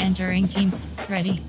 Entering teams. Ready.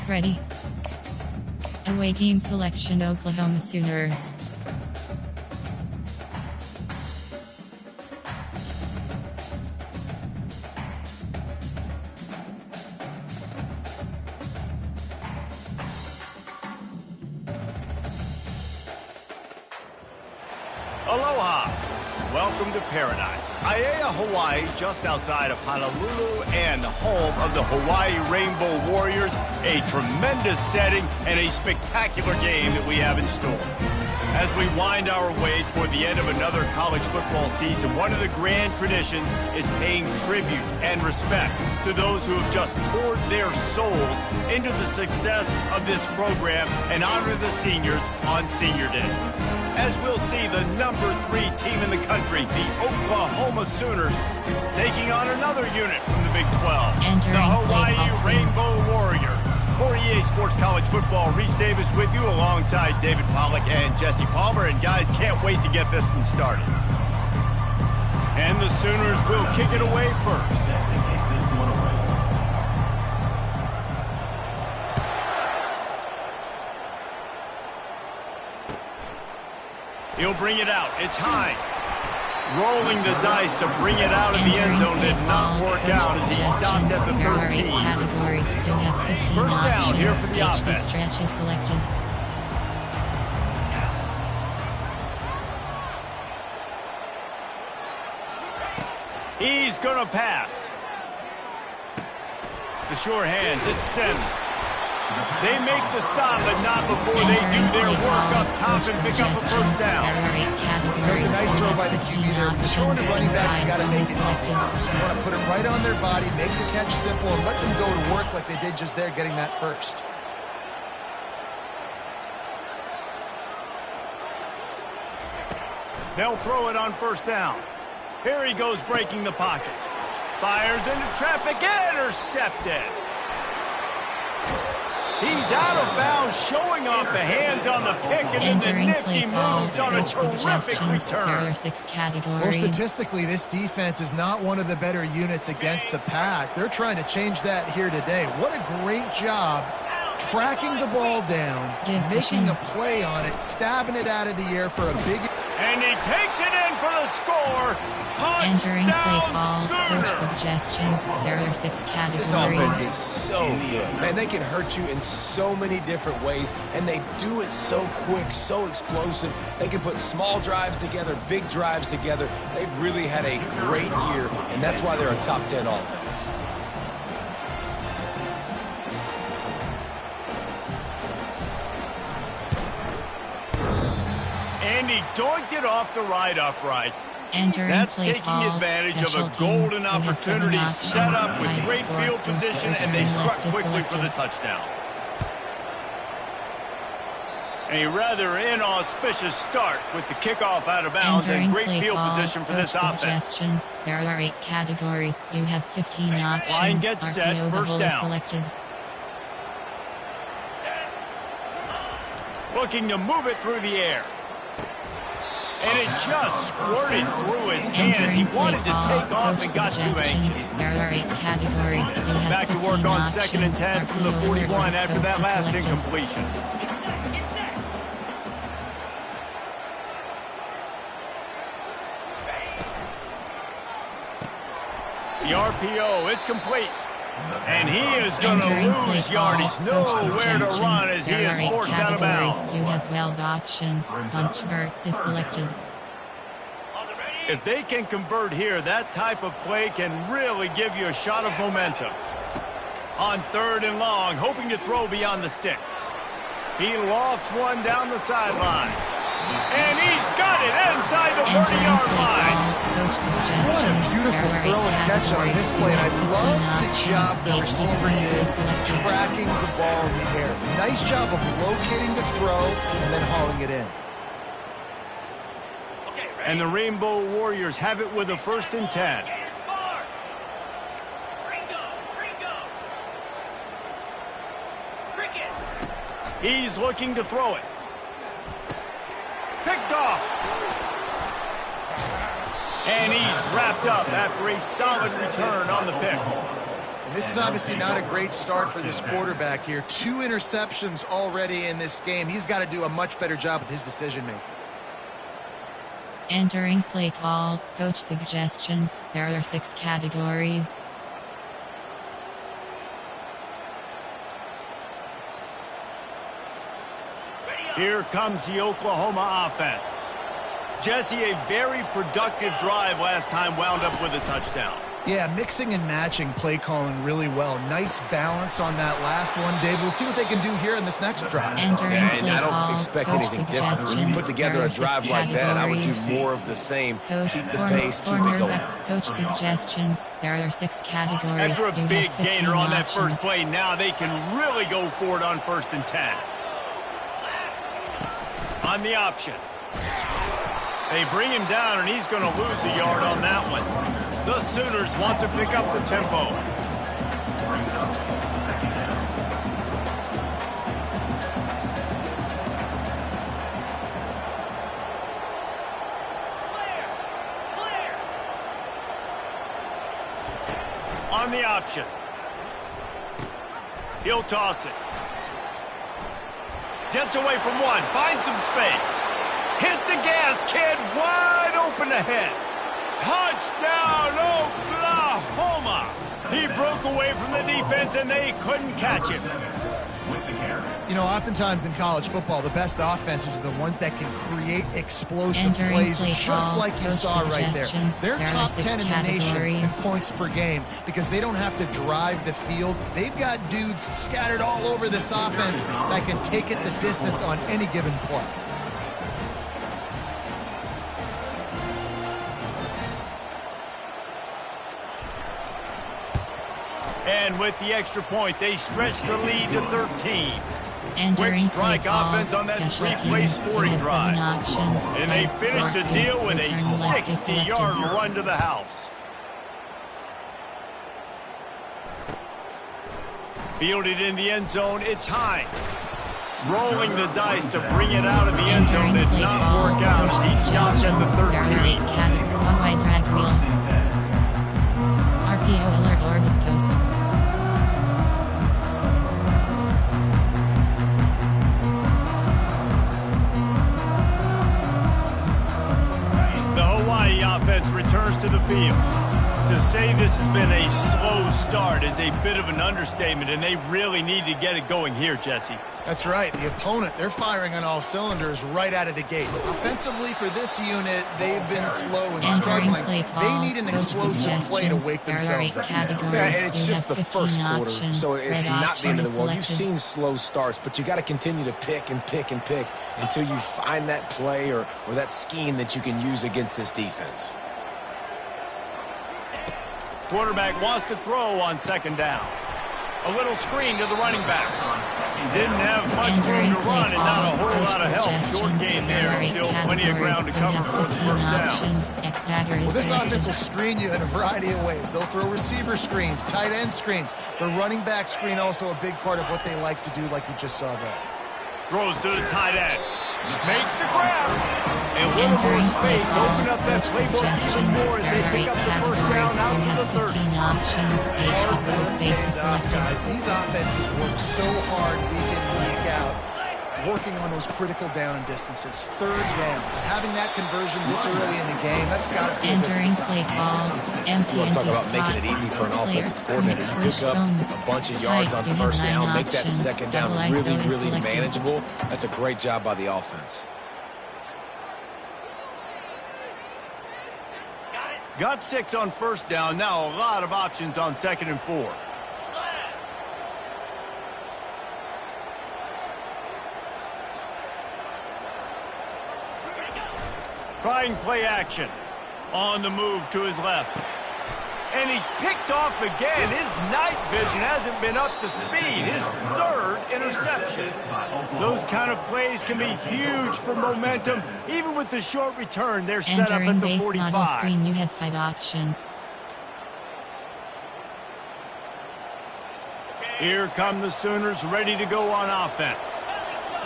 Ready. Away team selection Oklahoma Sooners. Aloha! Welcome to paradise. Ncaa, Hawaii, just outside of Honolulu and the home of the Hawaii Rainbow Warriors. A tremendous setting and a spectacular game that we have in store. As we wind our way toward the end of another college football season, one of the grand traditions is paying tribute and respect to those who have just poured their souls into the success of this program and honor the seniors on Senior Day. As we'll see the number 3 team in the country, the Oklahoma Sooners, taking on another unit from the Big 12, Entering the Hawaii play Rainbow Warriors. For EA Sports College Football, Reese Davis with you alongside David Pollack and Jesse Palmer. And guys, can't wait to get this one started. And the Sooners will kick it away first. He'll bring it out. It's Hines. Rolling the dice to bring it out of the end zone did not work out as he stopped at the 13. First down here for the offense. Stretch is selected. He's going to pass. The sure hands, it's Sims. They make the stop, but not before they do their work up top and pick up a first down. There's a nice throw by the QB there. The shorter running backs, you got to make it easy. You want to put it right on their body, make the catch simple, and let them go to work like they did just there, getting that first. They'll throw it on first down. Here he goes breaking the pocket. Fires into traffic, intercepted. He's out of bounds, showing off the hands on the pick, and then the nifty moves on a terrific return. 6 categories. Well, statistically, this defense is not one of the better units against the pass. They're trying to change that here today. What a great job tracking the ball down, making a play on it, stabbing it out of the air for a big... And he takes it in for the score. Entering play Touchdown, call. Sooner. Coach suggestions. There are 6 categories. This offense is so good. Man, they can hurt you in so many different ways, and they do it so quick, so explosive. They can put small drives together, big drives together. They've really had a great year, and that's why they're a top 10 offense. And he doinked it off the right upright. Entering That's play taking call. advantage of Special a golden teams. We have 7 opportunity options. set up with Right great forward, field position, and they return struck left is quickly for the selected. touchdown. A rather inauspicious start with the kickoff out of bounds Entering and great play field call. position for Coach this offense. suggestions. There are 8 categories. You have 15 options. Line gets set, RPO, the first hole is down. selected. Looking to move it through the air. And it just squirted through his hands. He Entering play wanted to call. take off Coach and got too anxious. suggestions. There are 8 categories. You have Back to work 15 on options. 2nd and 10 from the RPO, 41 after coast that is last selected. incompletion. The RPO, it's complete. And he is going to lose yardage. Nowhere to run as he is forced out of bounds. You have 12 options. Bunch verts is selected. If they can convert here, that type of play can really give you a shot of momentum. On 3rd and long, hoping to throw beyond the sticks. He lofts one down the sideline. And he's got it inside the 30-yard line. What a beautiful throw and catch on this play. And I love the job the receiver did tracking the ball in the air. Nice job of locating the throw and then hauling it in. And the Rainbow Warriors have it with a 1st and 10. He's looking to throw it. Picked off. And he's wrapped up after a solid return on the pick. And this is obviously not a great start for this quarterback here. 2 interceptions already in this game. He's got to do a much better job with his decision-making. Entering play call, coach suggestions. There are 6 categories. Here comes the Oklahoma offense. Jesse, a very productive drive last time wound up with a touchdown. Yeah, mixing and matching play calling really well. Nice balance on that last one, Dave. Let's see what they can do here in this next drive. Entering And play I don't call, expect coach anything different. When you put together a drive like that, I would do more of the same. Coach, Keep the pace, keep it going. Coach suggestions. There are 6 categories. After a You big have 15 gainer on that options. first play, now they can really go for it on 1st and 10. On the option. They bring him down, and he's going to lose a yard on that one. The Sooners want to pick up the tempo. On the option. He'll toss it. Gets away from one. Finds some space. Hit the gas, kid. Wide open ahead. Touchdown, Oklahoma. He broke away from the defense, and they couldn't catch him. You know, oftentimes in college football, the best offenses are the ones that can create explosive Entering plays, play just call, like you coach saw right there. suggestions. They're There are top 6 10 in the nation in categories. points per game because they don't have to drive the field. They've got dudes scattered all over this offense that can take it the distance on any given play. And with the extra point, they stretch the lead to 13. Entering Quick strike play call, offense on that special 3-play teams. scoring You have 7 drive. options. And they Fight, finish the forfeit, deal with a return left is selected. 60-yard run to the house. Fielded in the end zone, it's high. Rolling the dice to bring it out of the end zone did not work out as he stopped at the 13. Wide drag wheel. RPO alert orbit post. The Hawaii offense returns to the field. To say this has been a slow start is a bit of an understatement, and they really need to get it going here, Jesse. That's right. The opponent, they're firing on all cylinders right out of the gate. Offensively for this unit, they've been slow and struggling. They need an explosive play to wake themselves up. Yeah, and it's just the first quarter, so it's not the end of the world. You've seen slow starts, but you got to continue to pick and pick and pick until you find that play or that scheme that you can use against this defense. Quarterback wants to throw on 2nd down. A little screen to the running back. Didn't have much room to run and not a whole lot of help. Short gain there. Still plenty of ground to cover for the first down. Well, this offense will screen you in a variety of ways. They'll throw receiver screens, tight end screens. The running back screen also a big part of what they like to do, like you just saw there. Throws to the tight end. Makes the grab. A little more space. Open up that playbook even more as they pick up the first down out to the 30. 15 options. Bases selected. Guys, these offenses work so hard week in, week out, working on those critical down and distances. 3rd downs. Having that conversion this early in the game, that's got to feel good. Entering play call. Empty You want to talk about spot. making it easy for an Player offensive coordinator. You pick up a bunch of yards on You have 1st down, 9 make that options. 2nd down Double ISO really, is really selected. manageable. That's a great job by the offense. Got 6 on 1st down. Now a lot of options on 2nd and 4. Trying play action. On the move to his left. And he's picked off again. His night vision hasn't been up to speed. His third interception. Those kind of plays can be huge for momentum. Even with the short return, they're set up at the 45. Model screen, you have 5 options. Here come the Sooners ready to go on offense.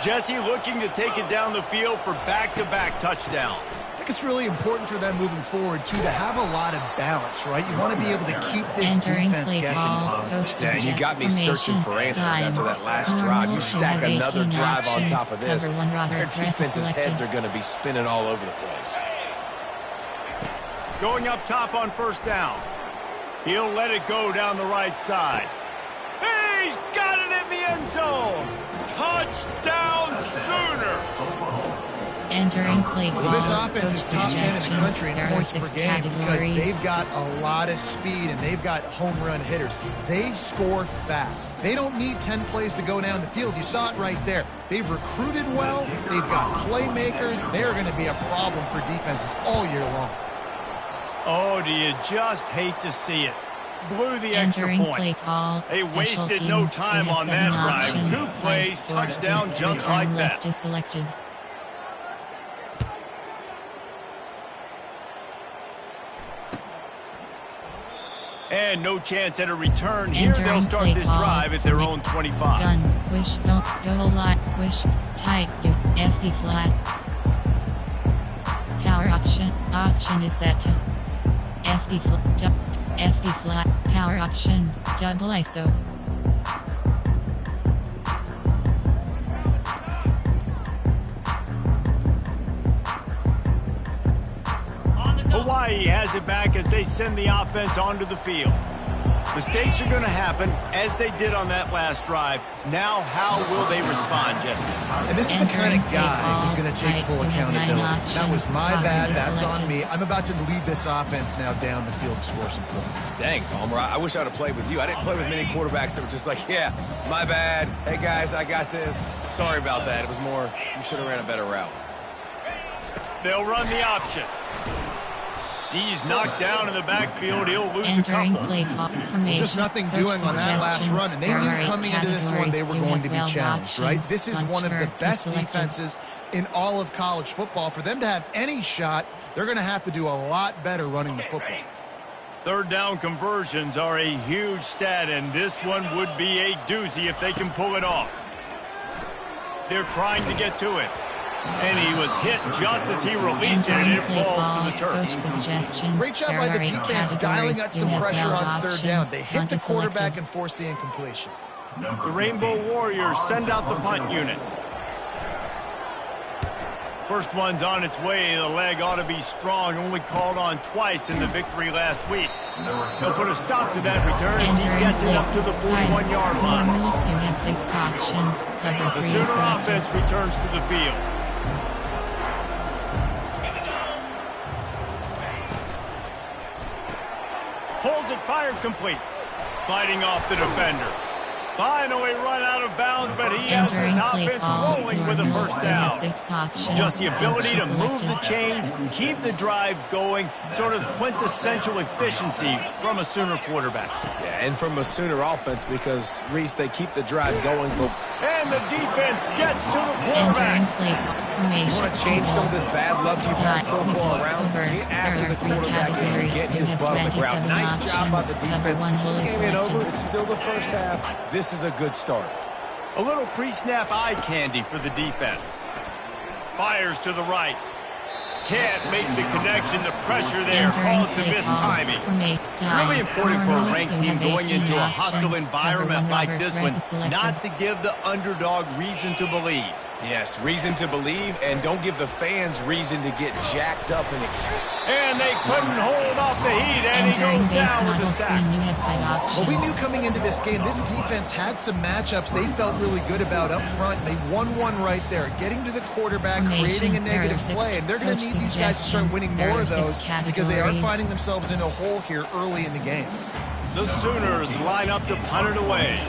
Jesse looking to take it down the field for back-to-back touchdowns. I think it's really important for them moving forward, too, to have a lot of balance, right? You want to be able to keep this defense guessing. Yeah, you got me searching for answers after that last drive. You stack another drive on top of this, their defense's heads are going to be spinning all over the place. Going up top on first down. He'll let it go down the right side. He's got it in the end zone. Touchdown, Sooner. Entering play call. Well, this offense is top 10 in the country in points per game because they've got a lot of speed and they've got home run hitters. They score fast. They don't need 10 plays to go down the field. You saw it right there. They've recruited well. They've got playmakers. They're going to be a problem for defenses all year long. Oh, do you just hate to see it? Blew the extra Entering point. play call. They wasted no time on that drive. 2 plays, touchdown just like that. Left is selected. And no chance at a return here. They'll start this drive at their own 25. Gun, wish, don't, go light, wish, tight, you, FD flat. Power option is set to FD flat, power option, double ISO. Hawaii has it back as they send the offense onto the field. Mistakes are going to happen, as they did on that last drive. Now, how will they respond, Jesse? And this is the kind of guy who's going to take full accountability. That was my bad. That's on me. I'm about to lead this offense now down the field to score some points. Dang, Palmer, I wish I would have played with you. I didn't play with many quarterbacks that were just like, yeah, my bad. Hey, guys, I got this. Sorry about that. It was more, you should have ran a better route. They'll run the option. He's knocked down in the backfield. He'll lose a couple. Just nothing doing on that last run. And they knew coming into this one they were going to be challenged, right? This is one of the best defenses in all of college football. For them to have any shot, they're going to have to do a lot better running the football. Third down conversions are a huge stat, and this one would be a doozy if they can pull it off. They're trying to get to it. And he was hit just as he released it, and it falls to the turf. Great job by the defense dialing up some pressure on third down. They hit the quarterback and forced the incompletion. The Rainbow Warriors send out the punt unit. First one's on its way. The leg ought to be strong. Only called on twice in the victory last week. He'll put a stop to that return as he gets it up to the 41-yard line. You have 6 options. Cover 3 The Sooner offense returns to the field. Pulls it, fired complete. Fighting off the defender. Finally run out of bounds, but he has his offense rolling with a first down. Just the ability to move the chains, keep the drive going, sort of quintessential efficiency from a Sooner quarterback. Yeah, and from a Sooner offense because, Reese, they keep the drive going. And the defense gets to the quarterback. You want to change some of this bad luck you've had so far around? Get after the quarterback and get his butt on the ground. Nice job by the defense. This game ain't over. It's still the first half. This is a good start. A little pre-snap eye candy for the defense. Fires to the right. Can't make the connection. The pressure there caused the missed timing. Really important for a ranked team going into a hostile environment like this one, not to give the underdog reason to believe. Yes, reason to believe, and don't give the fans reason to get jacked up and excited. And they couldn't hold off the heat, and he goes down with the sack. Well, we knew coming into this game, this defense had some matchups they felt really good about up front. They won one right there, getting to the quarterback, creating a negative play, and they're going to need these guys to start winning more of those because they are finding themselves in a hole here early in the game. The Sooners line up to punt it away.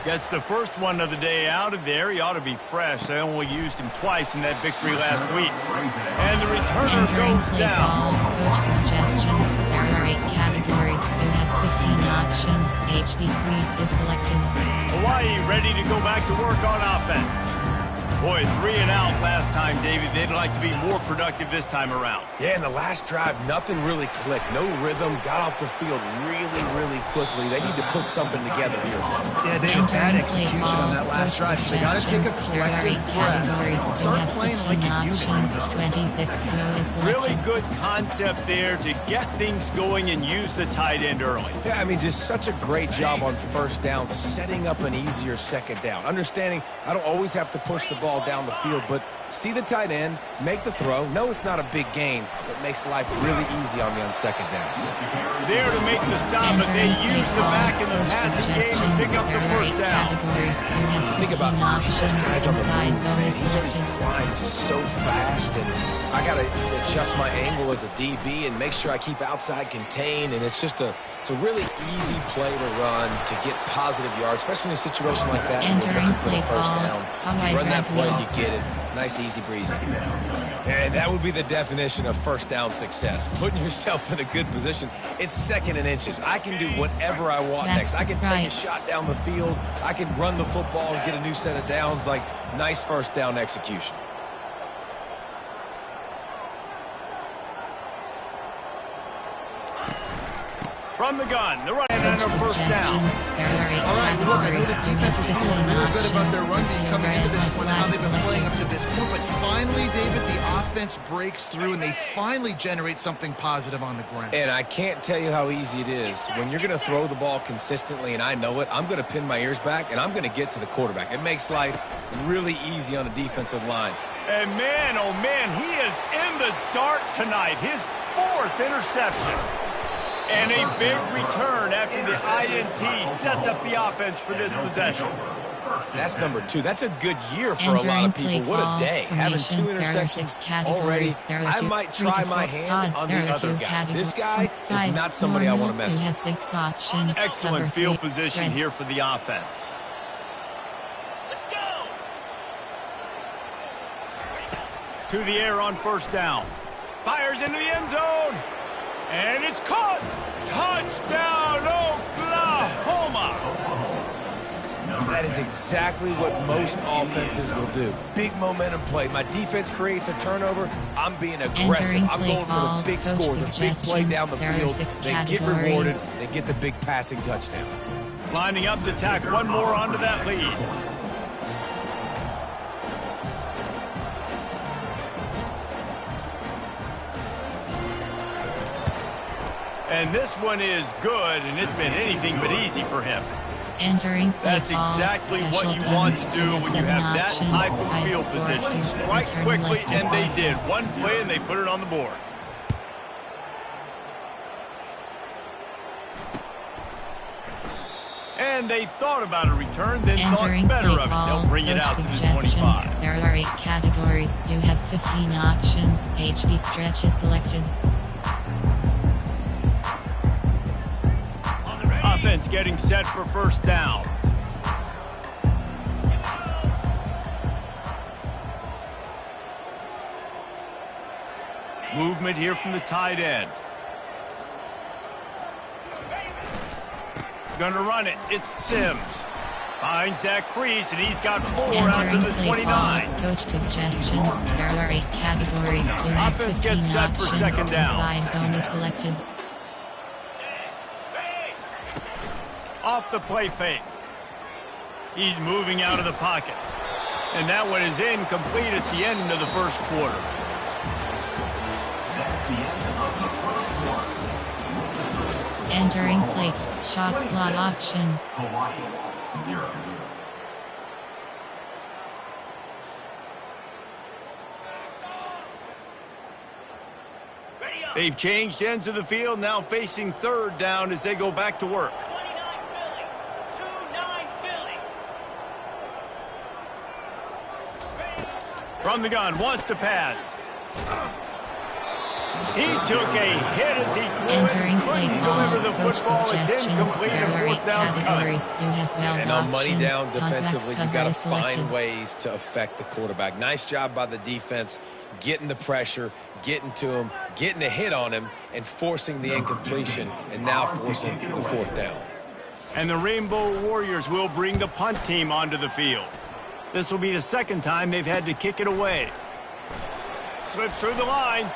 Gets the first one of the day out of there. He ought to be fresh. They only used him twice in that victory last week. And the returner Entering goes play down. ball, coach suggestions. There are 8 categories. You have 15 options. HD sweep is selected. Hawaii ready to go back to work on offense. Boy, 3 and out last time, David. They'd like to be more productive this time around. Yeah, in the last drive, nothing really clicked. No rhythm. Got off the field really, really quickly. They need to put something together here. Yeah, David, bad execution on that last drive. So they got to take a collective breath and start playing like a unit. Really good concept there to get things going and use the tight end early. Yeah, I mean, just such a great job on first down, setting up an easier second down. Understanding I don't always have to push the ball down the field, but see the tight end, make the throw. No, it's not a big gain, but makes life really easy on me on second down. There to make the stop, but they use the back in the passing game to pick up the first down. Think about these guys on the move. He's flying so fast, and I got to adjust my angle as a DB and make sure I keep outside contained, and it's just it's a really easy play to run to get positive yards, especially in a situation like that. Entering play first down. You run that play, you get it. Nice, easy breezy. And that would be the definition of first down success. Putting yourself in a good position. It's 2nd and inches. I can do whatever I want next. I can take a shot down the field. I can run the football and get a new set of downs. Like, nice first down execution. From the gun, the right hand on first down. All right, look, I know the defense was feeling real good about their run game coming into this one, how they've been playing up to this point. But finally, David, the offense breaks through, and they finally generate something positive on the ground. And I can't tell you how easy it is. When you're going to throw the ball consistently, and I know it, I'm going to pin my ears back, and I'm going to get to the quarterback. It makes life really easy on a defensive line. And man, oh man, he is in the dark tonight. His 4th interception. And a big return after the INT sets up the offense for this possession. That's number 2. That's a good year for a lot of people. What a day. Having 2 interceptions already. I might try my hand on the other guy. This guy is not somebody I want to mess with. Excellent field position here for the offense. To the air on first down. Fires into the end zone. And it's caught. Touchdown, Oklahoma. That is exactly what most offenses will do. Big momentum play. My defense creates a turnover. I'm being aggressive. I'm going for the big score, the big play down the field. They get rewarded. They get the big passing touchdown. Lining up to tack one more onto that lead. And this one is good, and it's been anything but easy for him. Entering play That's exactly what you want to do when you have that type of field position. Strike quickly, and they did. One play, and they put it on the board. And they thought about a return, then thought better of it. They'll bring it out to the 25. There are 8 categories. You have 15 options. HD stretch is selected. Offense getting set for first down. Movement here from the tight end. Gonna run it. It's Sims. Finds that crease, and he's got 4 out to the 29. Coach suggestions. There are 8 categories. You have Offense 15 gets set for options. second down. Inside zone is selected. Off the play fake. He's moving out of the pocket. And that one is incomplete. It's the end of the first quarter. Entering play. Shot slot option. Hawaii 0. They've changed ends of the field, now facing third down as they go back to work. From the gun, wants to pass. He took a hit as he threw Entering it. play Couldn't call. deliver the Coach football. It's suggestions. incomplete There and are 8 fourth down's coming. categories. You have meld And on money options. down defensively, you got to find selected. ways to affect the quarterback. Nice job by the defense, getting the pressure, getting to him, getting a hit on him, and forcing the incompletion, and now forcing the fourth down. And the Rainbow Warriors will bring the punt team onto the field. This will be the second time they've had to kick it away. Slips through the line.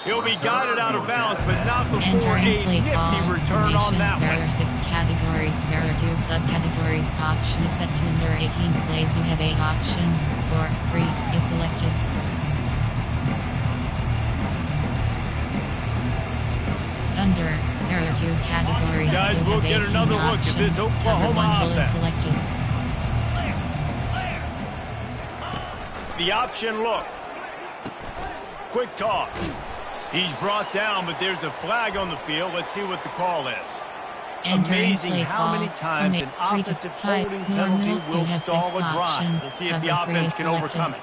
He'll be guided out of bounds, but not before a Entering play call. nifty return on that There one. are 6 categories. There are 2 subcategories. Option is set to under 18 plays. You have 8 options. 4 free is selected. Under, there are 2 categories. Guys, you we'll have get 18 another look at this options. Oklahoma Cover 1 will is offense. selected. The option look. Quick toss. He's brought down, but there's a flag on the field. Let's see what the call is. Entering Amazing play how call. many times an From 3 to offensive 5 holding penalty normal, will you have stall 6 a drive. options. We'll see if the Cover 3 offense is can selected. overcome it.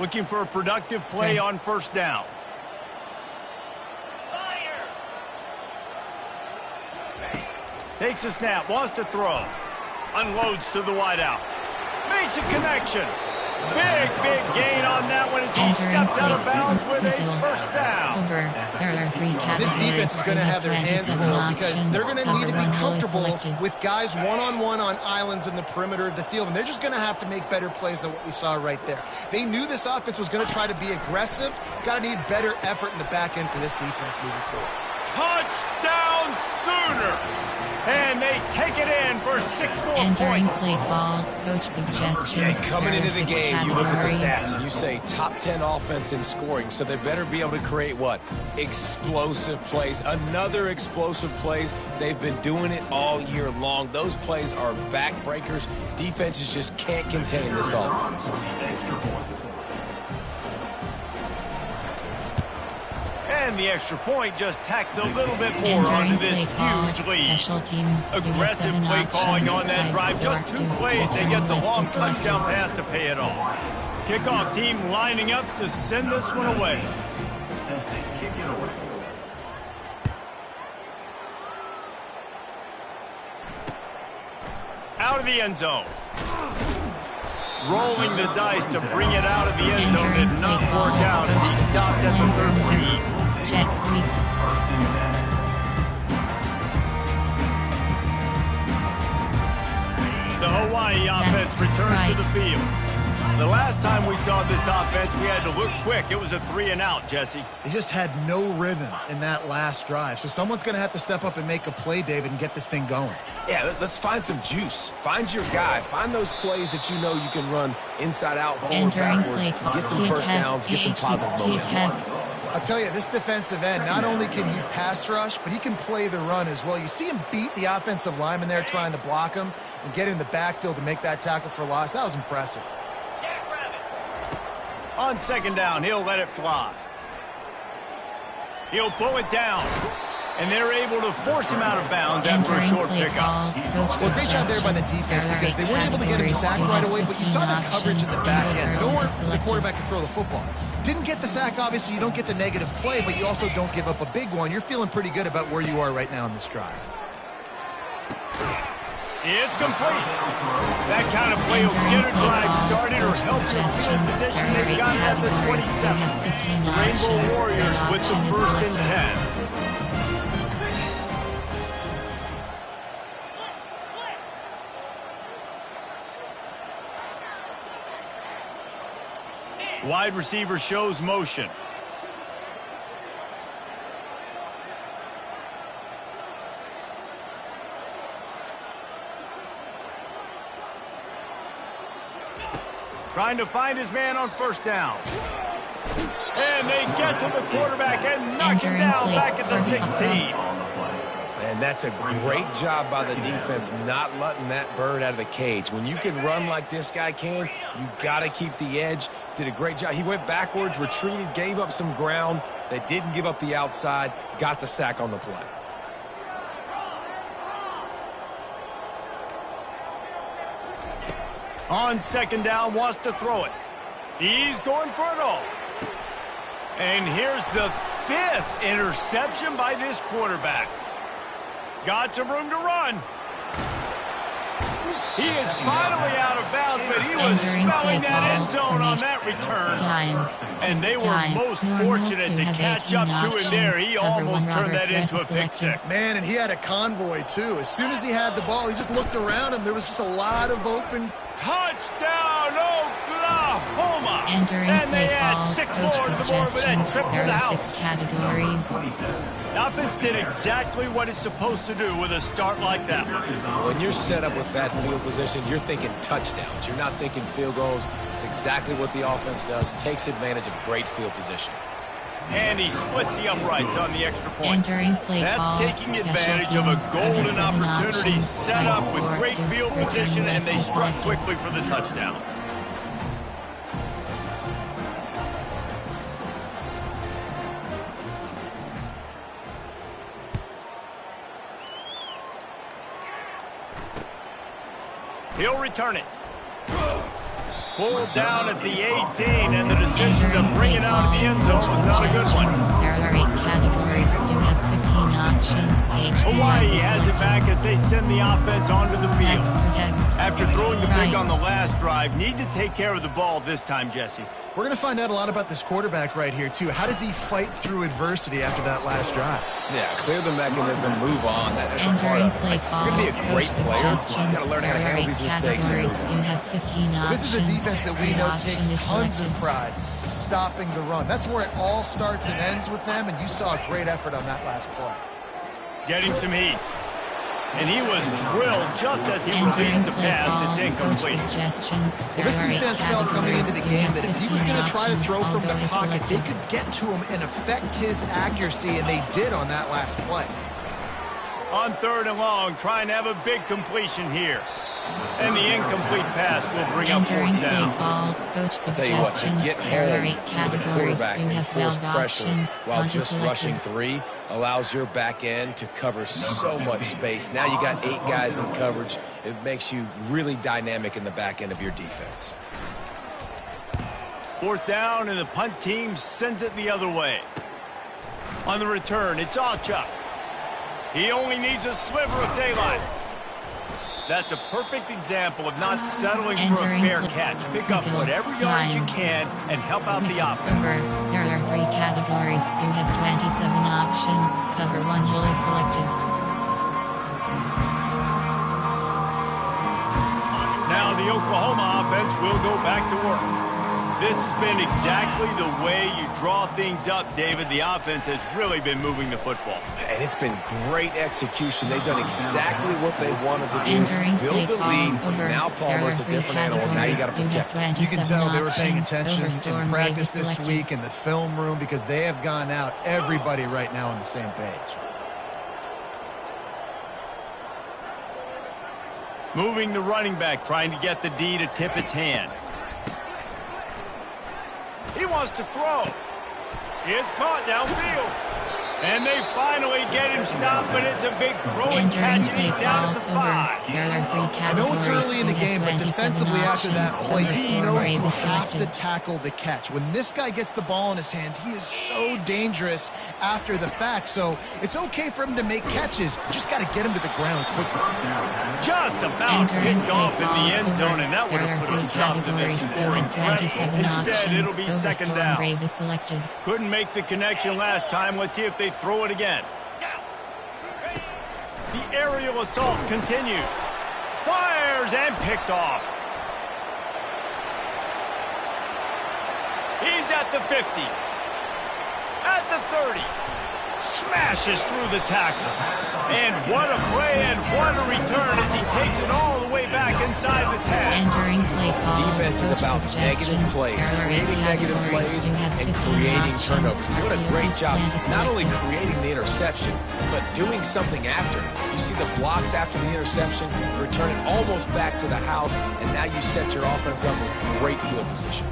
Looking for a productive play on first down. Takes a snap, wants to throw. Unloads to the wideout. Makes a connection. Big gain on that one as he steps out of bounds with a first down. Over. There are 3 categories. This defense is going to have their hands full because they're going to need to be comfortable with guys one-on-one on islands in the perimeter of the field, and they're just going to have to make better plays than what we saw right there. They knew this offense was going to try to be aggressive. Got to need better effort in the back end for this defense moving forward. Touchdown Sooners! And they take it in for 6 more Entering points. play call. Coach suggestions. And coming There are into the 6 game, you look at the categories. stats and you say top 10 offense in scoring, so they better be able to create what? Explosive plays. Another explosive plays. They've been doing it all year long. Those plays are backbreakers. Defenses just can't contain this offense. And the extra point just tacks a little bit more Entering onto this play call. huge lead. Special teams. You have Aggressive 7 play calling options. on that 5, drive. 4, Just 2 2, plays, they return get the left long is selected. touchdown pass to pay it off. Kickoff team lining up to send this one away. Out of the end zone. Rolling the dice to bring it out of the end zone did not work out as he stopped at the 13. Jet sweep. The Hawaii offense returns to the field. The last time we saw this offense, we had to look quick. It was a 3-and-out, Jesse. They just had no rhythm in that last drive. So someone's going to have to step up and make a play, David, and get this thing going. Yeah, let's find some juice. Find your guy. Find those plays that you know you can run inside out, forward, Entering backwards. play call. Get some first downs, get some positive momentum. I'll tell you, this defensive end, not only can he pass rush, but he can play the run as well. You see him beat the offensive lineman there trying to block him and get in the backfield to make that tackle for loss. That was impressive. On second down, he'll let it fly. He'll pull it down. And they're able to force him out of bounds after a short pickup. Well, great job there by the defense because they weren't able to get him sacked right away, but you saw the coverage in the back end. Nowhere for the quarterback to throw the football. Didn't get the sack, obviously. You don't get the negative play, but you also don't give up a big one. You're feeling pretty good about where you are right now in this drive. It's complete. That kind of play will get a drive started or help the field position. They've got it at the 27. The Rainbow Warriors with the 1st and 10. Wide receiver shows motion. Trying to find his man on first down. And they get to the quarterback and knock him down back at the 16. And that's a great job by the defense not letting that bird out of the cage. When you can run like this guy can, you got to keep the edge. Did a great job. He went backwards, retreated, gave up some ground. They didn't give up the outside, got the sack on the play. On second down, wants to throw it. He's going for it all. And here's the 5th interception by this quarterback. Got some room to run. He is finally out of bounds, but he was smelling that end zone on that return. And they were most fortunate to catch up to him there. He almost turned that into a pick six. Man, and he had a convoy, too. As soon as he had the ball, he just looked around him. There was just a lot of open. Touchdown, Oklahoma! And they add 6 more to the board with that trip to the house. 6 categories. The offense did exactly what it's supposed to do with a start like that one. When you're set up with that field position, you're thinking touchdowns. You're not thinking field goals. It's exactly what the offense does. Takes advantage of great field position. And he splits the uprights on the extra point. That's taking advantage of a golden opportunity set up with great field position, and they struck quickly for the touchdown. He'll return it. Pulled down at the 18, and the decision to bring it out of the end zone was not a good one. There are 8 categories. You have 15 options. Hawaii has it back as they send the offense onto the field. After throwing the pick on the last drive, need to take care of the ball this time, Jesse. We're going to find out a lot about this quarterback right here, too. How does he fight through adversity after that last drive? Yeah, clear the mechanism, move on. That's a part of it. Like, you're going to be a great player. You've got to learn how to handle these mistakes. You have 15 options. This is a defense that we know takes tons of pride stopping the run. That's where it all starts and ends with them, and you saw a great effort on that last play. Getting some heat. And he was drilled just as he released the pass. It's incomplete. Well, this defense felt coming into the game that if he was going to try to throw from the pocket, they could get to him and affect his accuracy, and they did on that last play. On 3rd and long, trying to have a big completion here. And the incomplete pass will bring up 4th down. I'll tell you what, to get home to the quarterback and force pressure while just rushing 3 allows your back end to cover so much space. Now you got 8 guys in coverage. It makes you really dynamic in the back end of your defense. 4th down, and the punt team sends it the other way. On the return, it's Ncaa. He only needs a sliver of daylight. That's a perfect example of not settling for a fair catch. Pick up whatever yardage you can and help out the offense. There are 3 categories. You have 27 options. Cover 1 hill is selected. Now the Oklahoma offense will go back to work. This has been exactly the way you draw things up, David. The offense has really been moving the football. And it's been great execution. They've done exactly what they wanted to do. Build the lead. Now Palmer's a different animal. Now you got to protect him. You can tell they were paying attention in practice this week in the film room because they have gone out, everybody right now on the same page. Moving the running back, trying to get the D to tip its hand. He wants to throw. It's caught downfield. And they finally get him stopped, but it's a big throwing catch, and he's down at the 5. I know it's early in the game, but defensively after that play, you know you have to tackle the catch. When this guy gets the ball in his hands, he is so dangerous after the fact. So it's okay for him to make catches. You just got to get him to the ground quickly. Just about picked off in the end zone, and that would have put a stop to this scoring threat. Instead, it'll be 2nd down. Couldn't make the connection last time. Let's see if they throw it again. The aerial assault continues. Fires and picked off. He's at the 50. At the 30. Smashes through the tackle. And what a play and what a return as he takes it all the way back inside the 10. Defense is about negative plays, creating negative plays and creating turnovers. What a great job, not only creating the interception, but doing something after it. You see the blocks after the interception, return it almost back to the house, and now you set your offense up with great field position.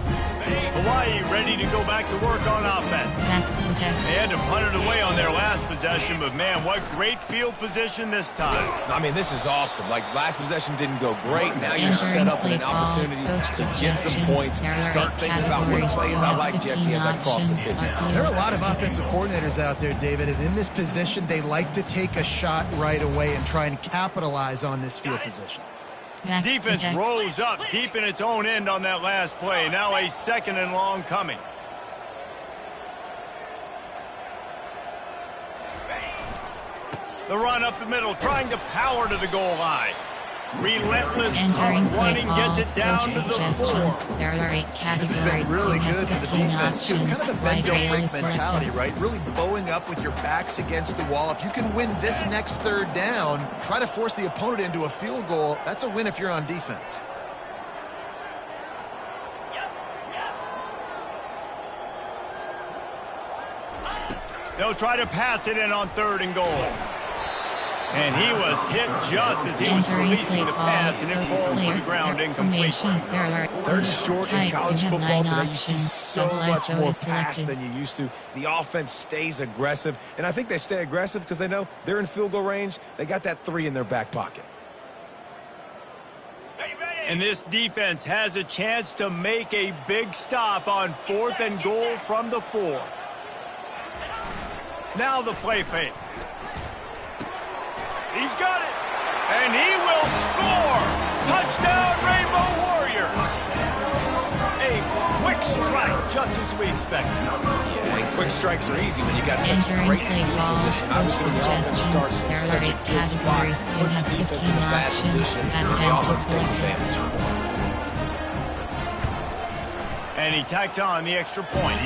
Hawaii ready to go back to work on offense. That's protect. They had to punt it away on their last possession, but man, what great field position this time. I mean, this is awesome. Like, last possession didn't go great. Now you're Entering set up in an play opportunity call, to get some points. Start thinking about what plays I like, Jesse, as I cross the 50. There are a lot of offensive coordinators out there, David, and in this position, they like to take a shot right away and try and capitalize on this field position. Max Defense protect. rose up deep in its own end on that last play. Now a 2nd and long coming. The run up the middle, trying to power to the goal line. Relentless Entering play running call, gets it down coach to the suggestions. 4. There are 8 This categories. has been really You have good for the 15 defense, too. It's kind of options. the bend, don't Wide break rail mentality, selected. right? Really bowing up with your backs against the wall. If you can win this next 3rd down, try to force the opponent into a field goal. That's a win if you're on defense. They'll try to pass it in on 3rd and goal. And he was hit just as he was Entering releasing play the call, pass, and it falls to clear the ground incomplete. formation. There are 3rd and short in tight. college You have football 9 today. You see options. so Double much ISO more is pass selected. than you used to. The offense stays aggressive, and I think they stay aggressive because they know they're in field goal range. They got that 3 in their back pocket. And this defense has a chance to make a big stop on 4th and goal from the 4. Now the play fake. He's got it. And he will score. Touchdown, Rainbow Warriors. A quick strike, just as we expected. Yeah, and quick strikes are easy when you got such Entering great play field call, position. coach Obviously, the offense starts suggestions. in There are such 8 a good spot. categories. You Puts have the defense 15 in a bad options. position, and the Advantage offense takes selected. advantage. And he tacks on the extra point.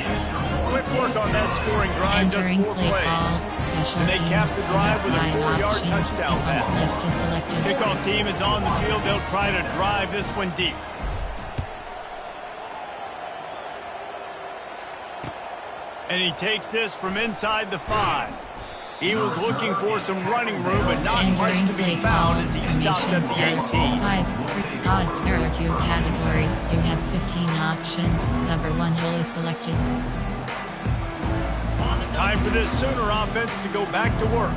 Quick work on that scoring drive, just Entering 4 play plays. call, special And they teams. cap the drive with a 5 4-yard options. touchdown Kickoff pass. left is selected. Kickoff team is on the field. They'll try to drive this one deep. And he takes this from inside the 5. He was looking for some running room, but not much Entering to be play found call, as he stopped at the formation. 18. 5. Odd. There are 2 categories. You have 15 options. Cover 1 hole is selected. Time for this Sooner offense to go back to work.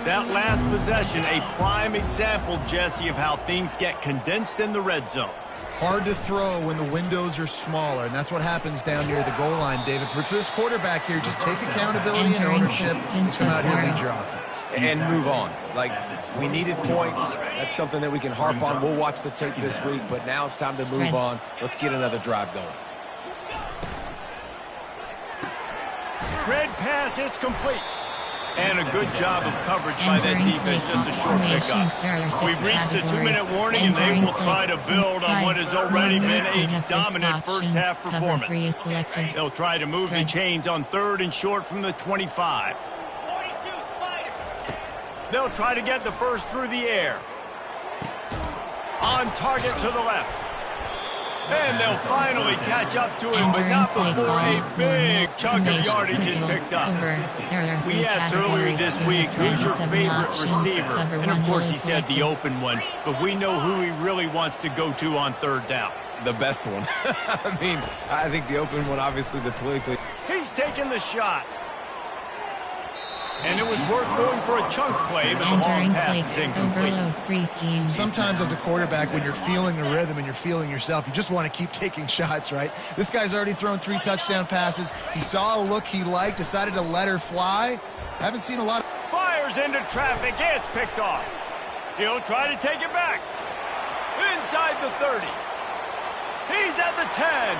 That last possession, a prime example, Jesse, of how things get condensed in the red zone. Hard to throw when the windows are smaller, and that's what happens down near the goal line, David. But for this quarterback here, just take accountability and Entering ownership. pinch Come out here and zero. lead your offense. And move on. Like, we needed points. That's something that we can harp on. We'll watch the tape this week, but now it's time to move Spread. on. Let's get another drive going. Red pass, it's complete. And a good job of coverage by that Entering defense, play just a short formation. pickup. There are 6 We've reached the categories. 2-minute warning, and they Entering will try to play build on what has already been You a have 6 dominant options. first-half Cover 3 performance. is selected. They'll try to move the Spread. chains on 3rd and short from the 25. They'll try to get the first through the air. On target to the left. And they'll finally catch up to him, but Entering not play before call, a big normal, chunk of formation, yardage is middle, picked up. over. There are 3 We asked earlier categories. this You week, have who's your 97 favorite options. receiver? Cover And 1 of course hole he is said the selected. open one, but we know who he really wants to go to on 3rd down. The best one. I mean, I think the open one, obviously, the politically. He's taking the shot. And it was worth going for a chunk play, but the long Entering pass play is incomplete. overload 3 scheme. Sometimes as a quarterback, when you're feeling the rhythm and you're feeling yourself, you just want to keep taking shots, right? This guy's already thrown 3 touchdown passes. He saw a look he liked, decided to let her fly. Haven't seen a lot of... Fires into traffic. It's picked off. He'll try to take it back. Inside the 30. He's at the 10.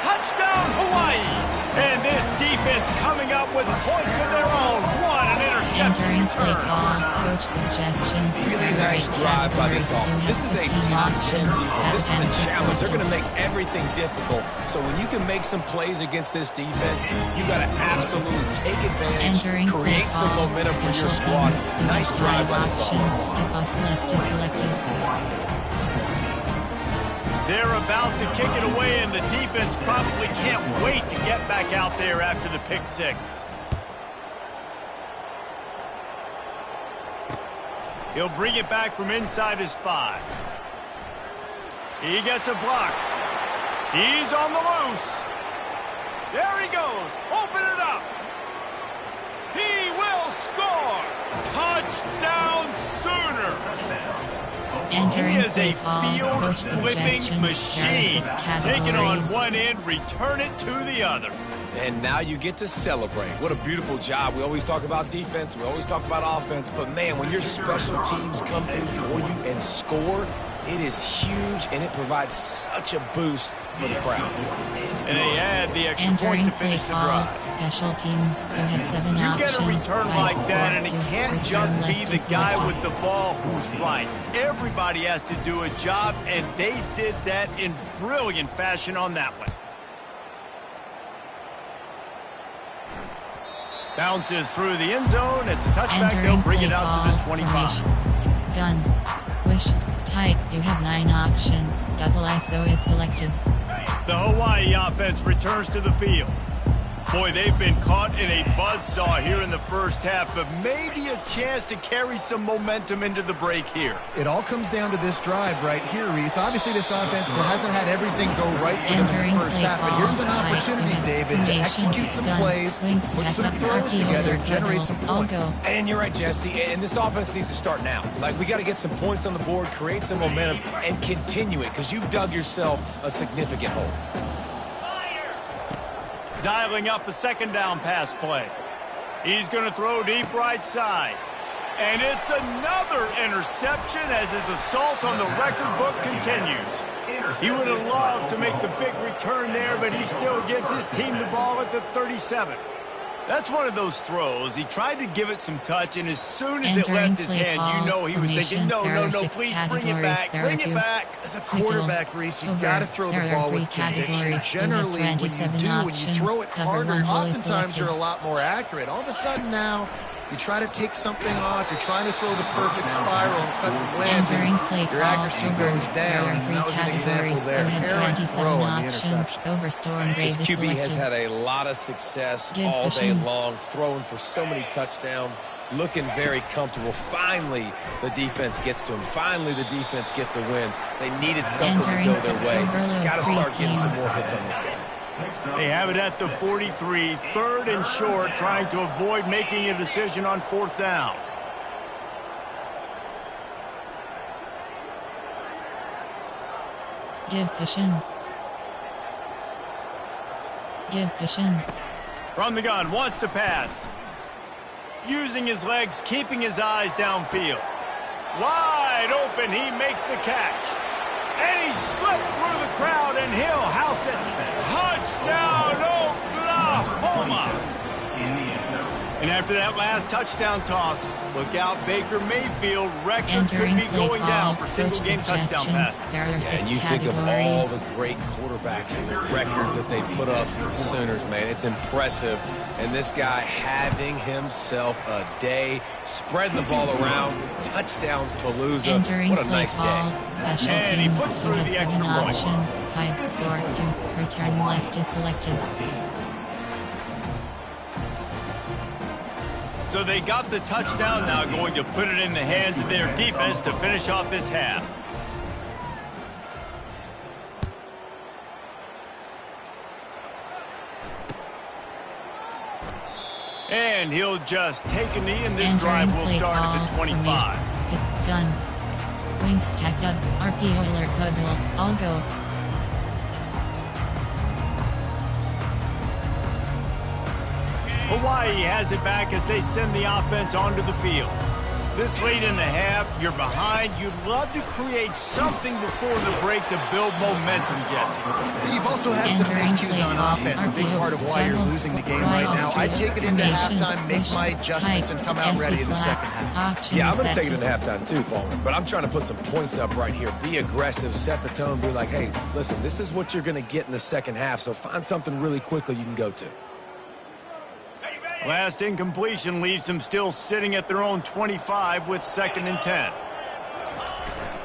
Touchdown, Hawaii. And this defense coming up with points of their own. What an interception Entering play return. call, coach suggestions. Really There are nice 8 drive by this categories. offense. You This have is a 15 top 10 options. defense. This is Advantage a challenge. They're going to selected. make everything difficult. So when you can make some plays against this defense, you got to absolutely take advantage, Entering play create some call, momentum for your special squad. teams. You Nice have drive 5 by this options. offense. Kickoff left is selected. They're about to kick it away, and the defense probably can't wait to get back out there after the pick 6. He'll bring it back from inside his 5. He gets a block. He's on the loose. There he goes. Open it up. He will score. Touchdown Sooner. Entering He is a play call, coach field-flipping suggestions. machine. There are 6 Take it on categories. one end, return it to the other. And now you get to celebrate. What a beautiful job. We always talk about defense. We always talk about offense. But, man, when your special teams come through for you and score, it is huge, and it provides such a boost for the crowd. And they add the extra point Entering to play finish the call, drive. special teams. You have 7 You options. get a return 5, like that, 4, and it 2, can't return just be left the is guy selected. with the ball who's right. Everybody has to do a job, and they did that in brilliant fashion on that one. Bounces through the end zone. It's a touchback. They'll Entering bring play it out call, to the 25. formation. Gun. Wish. Tight. You have 9 options. Double ISO is selected. The Hawaii offense returns to the field. Boy, they've been caught in a buzzsaw here in the first half, but maybe a chance to carry some momentum into the break here. It all comes down to this drive right here, Reese. Obviously, this offense hasn't had everything go right for them in Entering the first play half, but call, here's an tight, opportunity, you have David, to formation, execute some gun, plays, wings, put step some up, throws RPO, together, and generate double, some I'll points. go. And you're right, Jesse, and this offense needs to start now. Like, we got to get some points on the board, create some momentum, and continue it, because you've dug yourself a significant hole. Dialing up a second down pass play. He's going to throw deep right side. And it's another interception as his assault on the record book continues. He would have loved to make the big return there, but he still gives his team the ball at the 37. That's one of those throws. He tried to give it some touch, and as soon as it Entering left his play hand, call, you know he was thinking, formation. no, There no, are no, 6 please bring it categories. back, There bring are it 2 back. As a quarterback, Reese, you got to throw the ball with conviction. Generally, when you do, when you throw it harder, oftentimes you're a lot more accurate. All of a sudden now, you try to take something off, you're trying to throw the perfect spiral and cut the wind, Entering play and your call, accuracy over. goes There down. are And 3 that was an example categories. there. You have Errant 27 throw on the options. interception. Overstorm grave This is QB has selected. had a lot of success Give all day cushion. long, throwing for so many touchdowns, looking very comfortable. Finally, the defense gets to him. Finally, the defense gets a win. They needed something to go their way. Overload Got to start getting pre-scheme. some more hits on this guy. They have it at the 43, 3rd and short, trying to avoid making a decision on 4th down. Give cushion. Give cushion. From the gun, wants to pass. Using his legs, keeping his eyes downfield. Wide open, he makes the catch. And he slipped through the crowd, and he'll house it. Touchdown, Oklahoma! And after that last touchdown toss, look out, Baker Mayfield record Entering could be play going call, down for coach single-game touchdown suggestions. passes. There are 6 And you think of all categories. the great quarterbacks and the records that they put up with the Sooners, man. It's impressive. And this guy having himself a day, spreading the ball around, touchdowns palooza. Entering What a play nice call, day. special And he teams. puts You through have the 7 extra point. options. 5, 4, 2. Return left is selected. So they got the touchdown, now going to put it in the hands of their defense to finish off this half. And he'll just take a knee, and this drive will play start call, at the 25. formation. Gun. Wings stacked up. RPO alert bubble. I'll go. Hawaii has it back as they send the offense onto the field. This late in the half, you're behind. You'd love to create something before the break to build momentum, Jesse. You've also had some Entering miscues play on call, offense, a big RPO, part of why you're double, losing the game right now. I'd take it into formation, halftime, make push, my adjustments, tight, and come out ready in the flat, second half. option Yeah, I'm going to set take it into halftime too, Palmer. But I'm trying to put some points up right here. Be aggressive, set the tone, be like, hey, listen, this is what you're going to get in the second half, so find something really quickly you can go to. Last incompletion leaves them still sitting at their own 25 with 2nd and 10.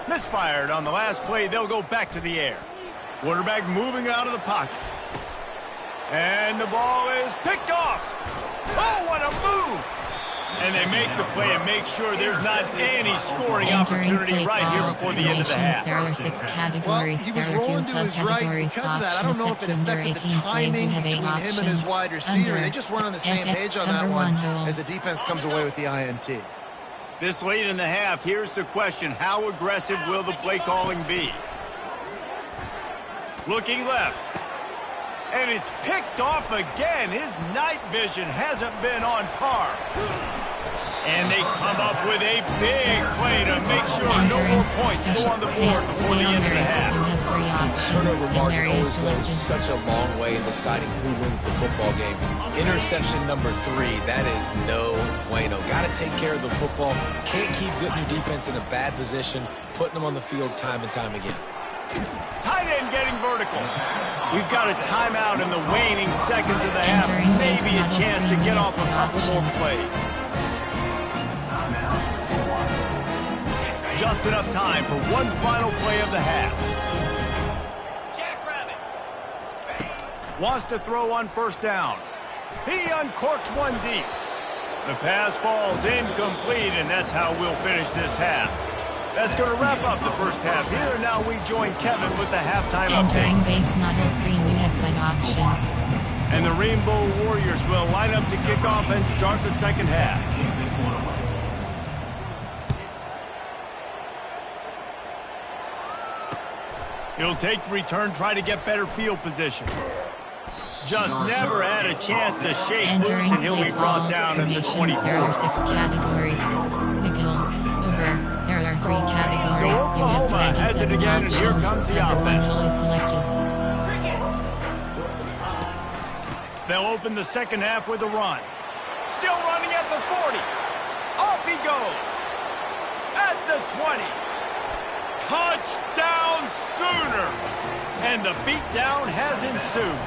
Misfired on the last play. They'll go back to the air. Quarterback moving out of the pocket. And the ball is picked off. Oh, what a move! And they make the play and make sure there's not any scoring opportunity right here before the end of the half. There are 6 categories. Well, he was there are 2 rolling to his right subcategories. because of that. I don't know if it affected the timing between him and his wide receiver. They just weren't on the same page on that one as the defense comes away with the INT. This late in the half, here's the question. How aggressive will the play calling be? Looking left. And it's picked off again. His night vision hasn't been on par. And they come up with a big play to make sure no more points go on the board before the end of the half. You have 3 options. Turnover margin Area always selected. goes such a long way in deciding who wins the football game. Interception number 3, that is no bueno. Got to take care of the football. Can't keep putting your defense in a bad position, putting them on the field time and time again. Tight end getting vertical. We've got a timeout in the waning seconds of the half. Entering base Maybe a model chance to screen get with off a couple more options. plays. Just enough time for one final play of the half. Wants to throw on first down. He uncorks one deep. The pass falls incomplete, and that's how we'll finish this half. That's going to wrap up the first half here. Now we join Kevin with the halftime Entering update. base model screen, you have 5 options. And the Rainbow Warriors will line up to kick off and start the second half. He'll take the return, try to get better field position. Just never had a chance to shake loose, Entering and he'll play be brought call down in the information. 24. There are 6 categories. Nickel, over. There are 3 categories. So Oklahoma you have has it 27 again, and here options. comes the Number 1 offense. hole is selected. They'll open the second half with a run. Still running at the 40. Off he goes. At the 20. Touchdown Sooners. And the beatdown has ensued.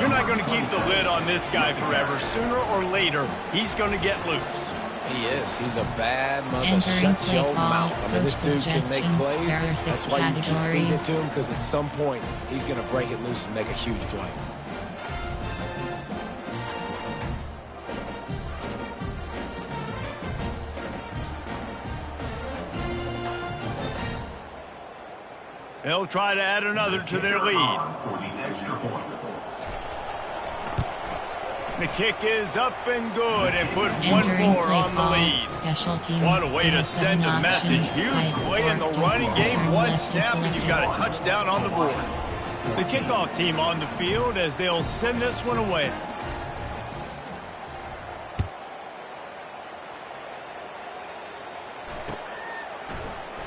You're not going to keep the lid on this guy forever. Sooner or later, he's going to get loose. He is. He's a bad mother. Entering Shut play your call, mouth. I mean, this dude can make suggestions. plays. There are 6 That's why you keep feeding it categories. to him, because at some point, he's going to break it loose and make a huge play. They'll try to add another to their lead. For the extra point. The kick is up and good, and put one Entering more play on the call, lead. special teams. What a way You to have send 7 a message. options. Huge Hide play in the forward, running game. return One left is snap, and you've selected. got a touchdown on the board. The kickoff team on the field as they'll send this one away.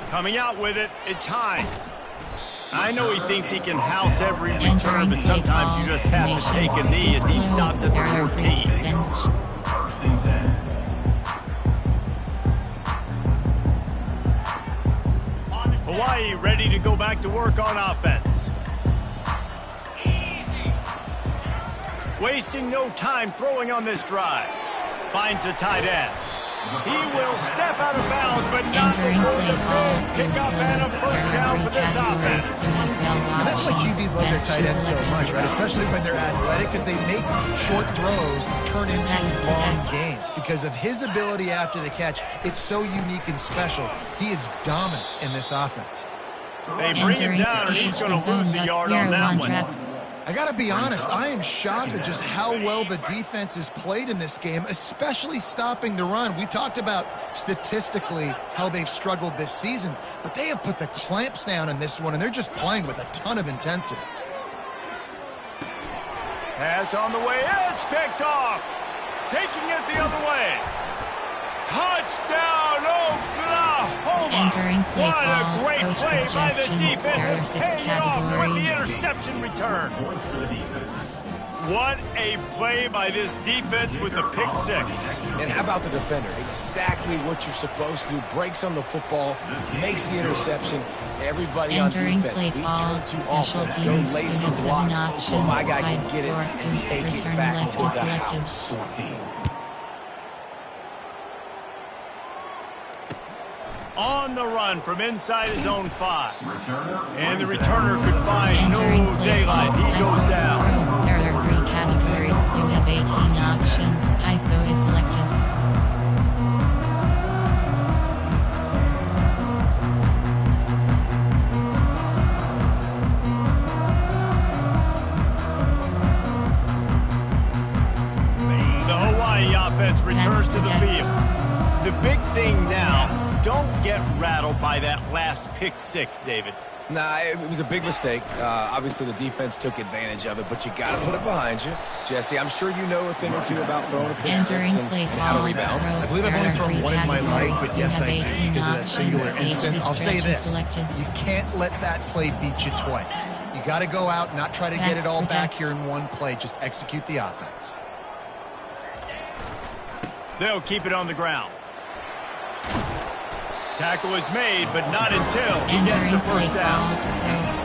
Coming out with it, it's Hines. I know he thinks he can house every return, but sometimes you just have to take a knee as he stops at the 14. First and 10. Hawaii ready to go back to work on offense. Wasting no time throwing on this drive. Finds the tight end. He will step out of bounds, but not Entering before play the call, big Bruce kick-up and a Willis. first There down are for 3 this categories. offense. You have 12 And that's why options. QBs love their Bench tight is ends so selected. much, right? Especially when they're athletic, because they make short throws turn into Next, long next. gains. Because of his ability after the catch, it's so unique and special. He is dominant in this offense. They bring him Entering down, and he's going to zone, lose a yard on zero that one one. trap. I got to be honest, I am shocked at just how well the defense has played in this game, especially stopping the run. We talked about statistically how they've struggled this season, but they have put the clamps down in this one, and they're just playing with a ton of intensity. Pass on the way, it's picked off. Taking it the other way. Touchdown, Oklahoma! Entering play What call, a great coach play by the suggestions. There are defense, 6 paying it off with the categories. interception return. Points for the defense. What a play by this defense with the pick 6. And how about the defender? Exactly what you're supposed to do. Breaks on the football, makes the interception. Everybody Entering on defense, play we call, turn to special offense. Go teams. lay You some have 7 blocks so options. my guy can Hide get it forward, and take it return back left to the is selected. house. 14. On the run from inside his own 5. Returner. And the returner could find Entering no play daylight. call, He hide goes forward down. throw. There are 3 categories. You have 8 18 options. ISO is selected. The Hawaii offense returns to the field. The big thing now, don't get rattled by that last pick six, David. Nah, it was a big mistake. Obviously, the defense took advantage of it, but you got to put it behind you. Jesse, I'm sure you know a thing or two about throwing a pick six and how to rebound. I believe I've only thrown one in my life, but yes, I do because of that singular instance. I'll say this. You can't let that play beat you twice. You got to go out, not try to get it all back here in one play. Just execute the offense. They'll keep it on the ground. Tackle is made, but not until he gets the first down.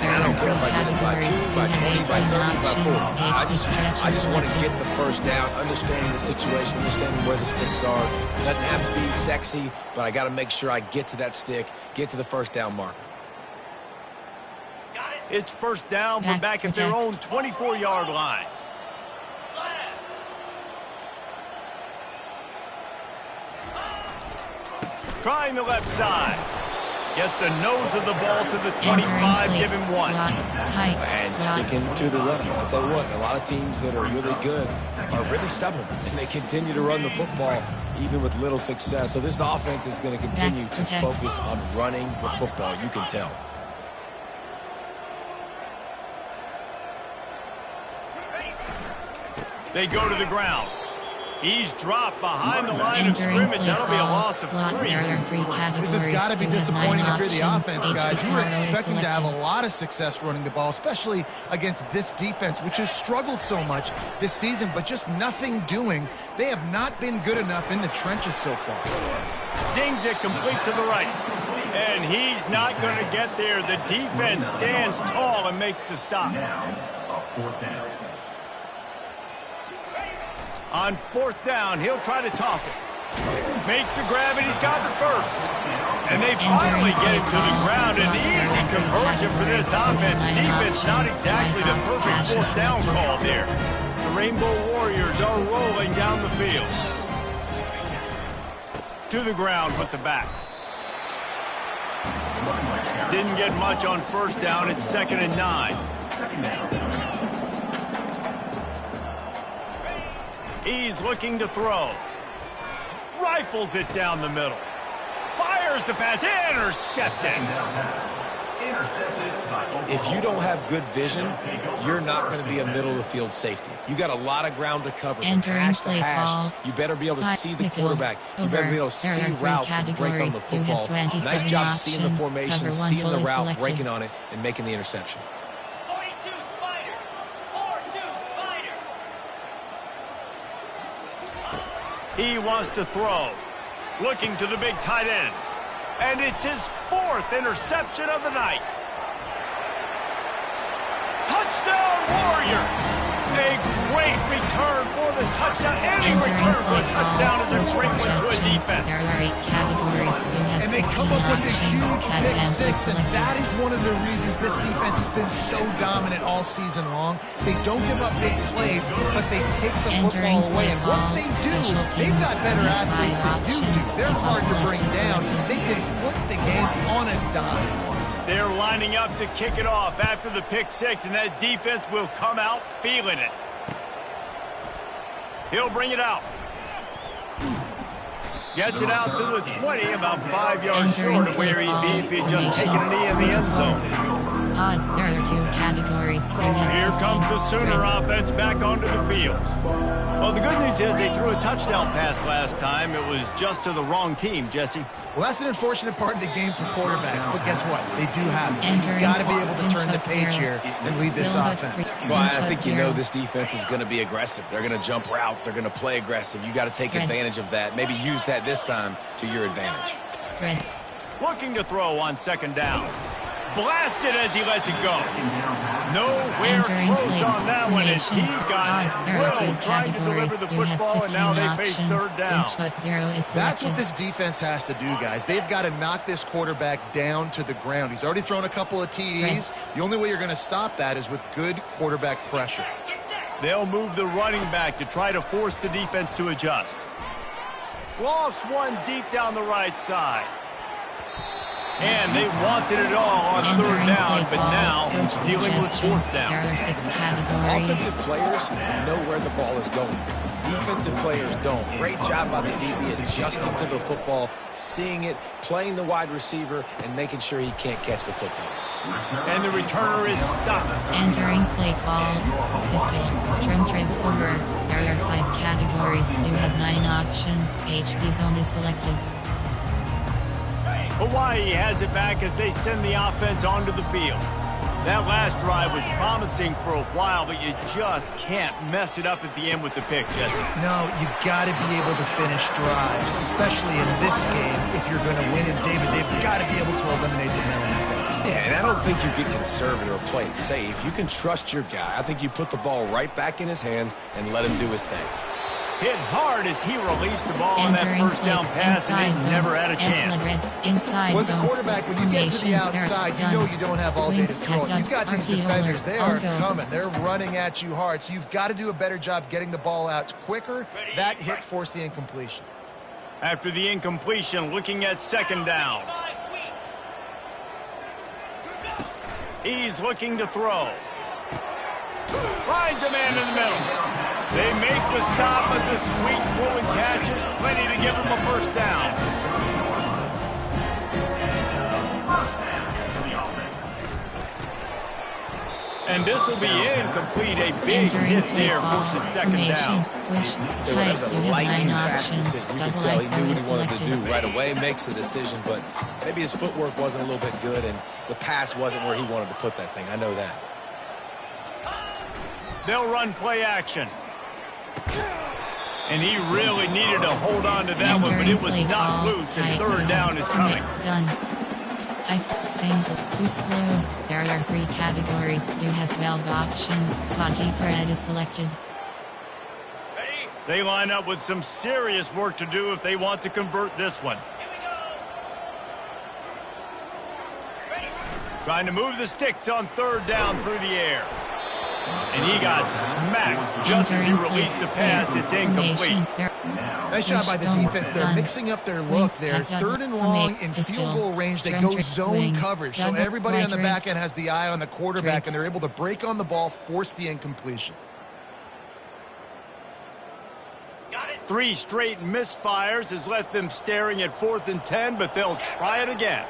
And I don't care if I get it by 2, by 20, by 30, by 40. I just want to get the first down, understanding the situation, understanding where the sticks are. It doesn't have to be sexy, but I got to make sure I get to that stick, get to the first down marker. It's first down from back at their own 24-yard line. Trying the left side. Gets the nose of the ball to the 25, give him one. And sticking to the run. I'll tell you what, a lot of teams that are really good are really stubborn, and they continue to run the football even with little success. So this offense is going to continue to focus on running the football. You can tell. They go to the ground. He's dropped behind the line of scrimmage. That'll be a loss of 3. This has got to be disappointing if you're the offense, guys. You were expecting to have a lot of success running the ball, especially against this defense, which has struggled so much this season, but just nothing doing. They have not been good enough in the trenches so far. Zings it complete to the right. And he's not going to get there. The defense stands tall and makes the stop. On fourth down, he'll try to toss it. Makes the grab, and he's got the first. And they finally get him to the ground. An easy conversion for this offense. Defense not exactly the perfect fourth down call there. The Rainbow Warriors are rolling down the field. To the ground with the back. Didn't get much on first down. It's 2nd and 9. He's looking to throw. Rifles it down the middle. Fires the pass. Intercepted. If you don't have good vision, you're not going to be a middle-of-the-field safety. You got a lot of ground to cover. Hash to hash. You better be able to see the quarterback. You better be able to see routes and break on the football. Nice job seeing the formation, seeing the route, breaking on it, and making the interception. He wants to throw. Looking to the big tight end. And it's his 4th interception of the night. Touchdown, Warrior! A great return for the touchdown. Any return for a touchdown is a great one to a defense. There are 8 categories. And they come up with a huge pick six, and that is one of the reasons this defense has been so dominant all season long. They don't give up big plays, but they take the football away. And once they do, they've got better athletes than you do. They're hard to bring down. They can flip the game on a dime. They're lining up to kick it off after the pick six, and that defense will come out feeling it. He'll bring it out. Gets it out to the 20, about 5 yards short of where he'd be if he'd just taken a knee in the end zone. There are 2 categories. Here comes the Sooner offense back onto the field. Well, the good news is they threw a touchdown pass last time. It was just to the wrong team, Jesse. Well, that's an unfortunate part of the game for quarterbacks, but guess what? They do have it. You've got to be able to turn the page here and lead this offense. Well, I think you know this defense is going to be aggressive. They're going to jump routes. They're going to play aggressive. You got to take advantage of that. Maybe use that this time to your advantage. Spread. Looking to throw on 2nd down. Blasted as he lets it go. Nowhere close on that one as he got drilled trying to deliver the football, and now they face 3rd down. That's what this defense has to do, guys. They've got to knock this quarterback down to the ground. He's already thrown a couple of TDs. The only way you're going to stop that is with good quarterback pressure. They'll move the running back to try to force the defense to adjust. Lofts one deep down the right side. And they wanted it all on third down, but now dealing with fourth down. There are 6 categories. Offensive players know where the ball is going. Defensive players don't. Great job by the DB adjusting to the football, seeing it, playing the wide receiver, and making sure he can't catch the football. And the returner is stopped. Entering play call, pistol, string trips over. There are 5 categories. You have 9 options. HB zone is selected. Hawaii has it back as they send the offense onto the field. That last drive was promising for a while, but you just can't mess it up at the end with the pick, Jesse. No, you got to be able to finish drives, especially in this game. If you're going to win, and David, they've got to be able to eliminate the mental mistakes. Yeah, and I don't think you get conservative or play it safe. You can trust your guy. I think you put the ball right back in his hands and let him do his thing. Hit hard as he released the ball on that first down pass, and he never had a chance. Was a quarterback, when you get to the outside, you know you don't have all day to throw it. You've got these defenders, they are coming. They're running at you hard, so you've got to do a better job getting the ball out quicker. That hit forced the incompletion. After the incompletion, looking at second down. He's looking to throw. Finds a man in the middle. They make the stop, but the sweet throw and catch is plenty to give them a first down. And this will be incomplete. A big hit there forces second down. That was a lightning fast decision. You could tell he knew what he wanted to do right away, makes the decision, but maybe his footwork wasn't a little bit good, and the pass wasn't where he wanted to put that thing. I know that. They'll run play action. And he really needed to hold on to that one, but it was not loose, and third down is coming. Disclose. There are 3 categories. You have 12 options. Body bread is selected. They line up with some serious work to do if they want to convert this one. Trying to move the sticks on third down through the air. And he got smacked just as he released the pass. It's incomplete. Nice job by the defense. They're mixing up their look there. Third and long in field goal range. They go zone coverage. So everybody on the back end has the eye on the quarterback, and they're able to break on the ball, force the incompletion. 3 straight misfires has left them staring at 4th and 10, but they'll try it again.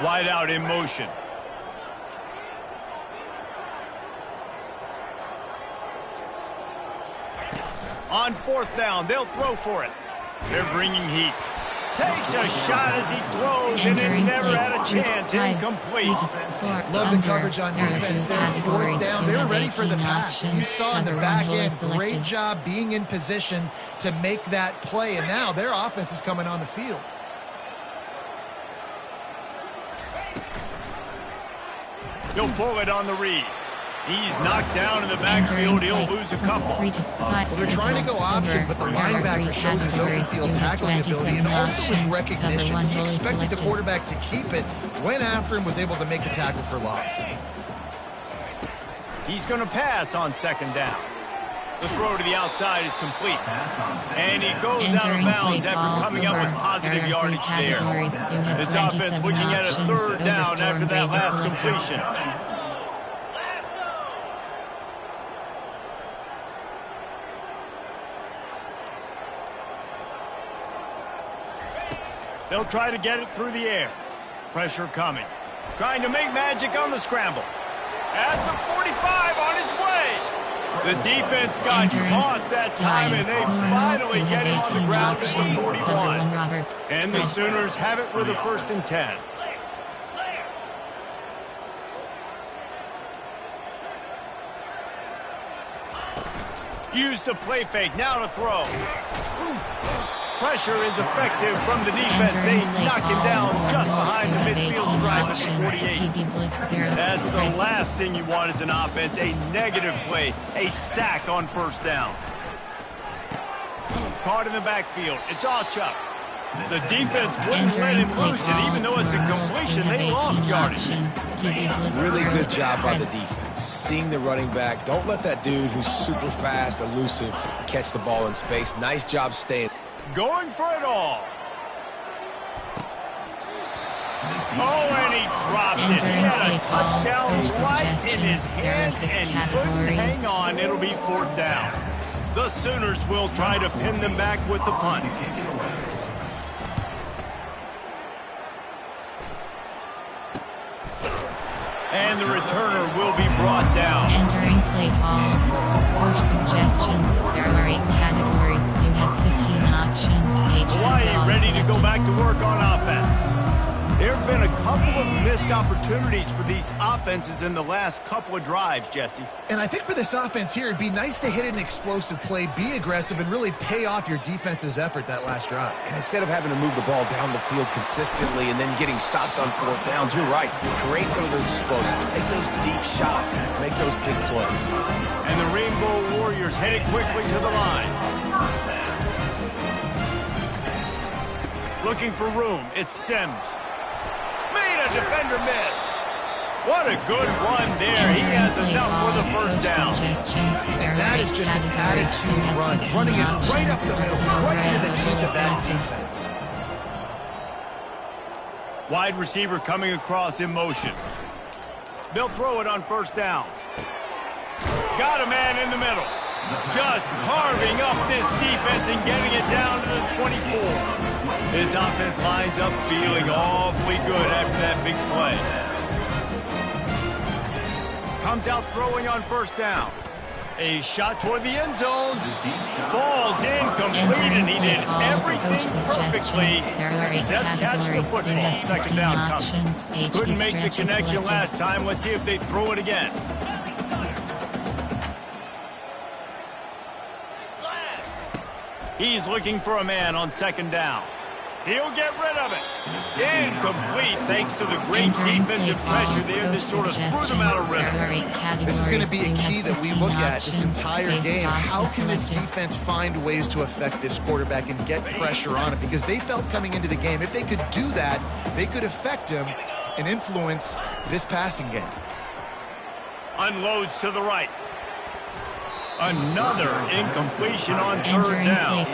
Wide out in motion. On 4th down, they'll throw for it. They're bringing heat. Takes a shot as he throws, and it never had a chance. Incomplete. Love the coverage on defense there. 4th down, they're ready for the pass. You saw in the back end, great job being in position to make that play, and now their offense is coming on the field. He'll pull it on the read. He's knocked down in the backfield. He'll lose a couple. Well, they're trying to go option, but the linebacker shows his open field tackling ability and also his recognition. He expected the quarterback to keep it, went after him, was able to make the tackle for loss. He's going to pass on second down. The throw to the outside is complete. And he goes out of bounds after coming up with positive yardage there. This offense looking at a third down after that last completion. They'll try to get it through the air. Pressure coming. Trying to make magic on the scramble. At the 45 on his way. The defense got caught that time, and they finally get him on the ground at the 41. And the Sooners have it with a 1st and 10. Use the play fake. Now to throw. Pressure is effective from the defense. They knock him down just behind the midfield stripe at the 48. That's the last thing you want as an offense, a negative play, a sack on 1st down. Caught in the backfield. It's Ncaa. The defense wouldn't let him loose, and even though it's a completion, they lost yardage. Really good job by the defense. Seeing the running back. Don't let that dude who's super fast, elusive, catch the ball in space. Nice job staying. Going for it all. Oh, and he dropped it. He had a touchdown right in his hand, and he couldn't hang on. It'll be 4th down. The Sooners will try to pin them back with the punt. And the returner will be brought down. Entering play call. Coach suggestions. There are 8 categories. You have 15 options. Hawaii ready to go back to work on offense. There have been a couple of missed opportunities for these offenses in the last couple of drives, Jesse. And I think for this offense here, it'd be nice to hit an explosive play, be aggressive, and really pay off your defense's effort that last drive. And instead of having to move the ball down the field consistently and then getting stopped on 4th downs, you're right. Create some of those explosives. Take those deep shots. Make those big plays. And the Rainbow Warriors headed quickly to the line. Looking for room. It's Sims. Made a defender miss. What a good run there. He has enough for the 1st down. And that is just an attitude run, running it right up the middle, right into the teeth of that defense. Wide receiver coming across in motion. They'll throw it on 1st down. Got a man in the middle. Just carving up this defense and getting it down to the 24. This offense lines up feeling awfully good after that big play. Comes out throwing on 1st down. A shot toward the end zone. Falls incomplete, and he did everything perfectly except catch the football. 2nd down coming. Couldn't make the connection last time. Let's see if they throw it again. He's looking for a man on 2nd down. He'll get rid of it. Incomplete thanks to the great defensive pressure there that sort of threw them out of rhythm. This is going to be a key that we look at this entire game. How can this defense find ways to affect this quarterback and get pressure on it? Because they felt coming into the game, if they could do that, they could affect him and influence this passing game. Unloads to the right. Another incompletion on 3rd down.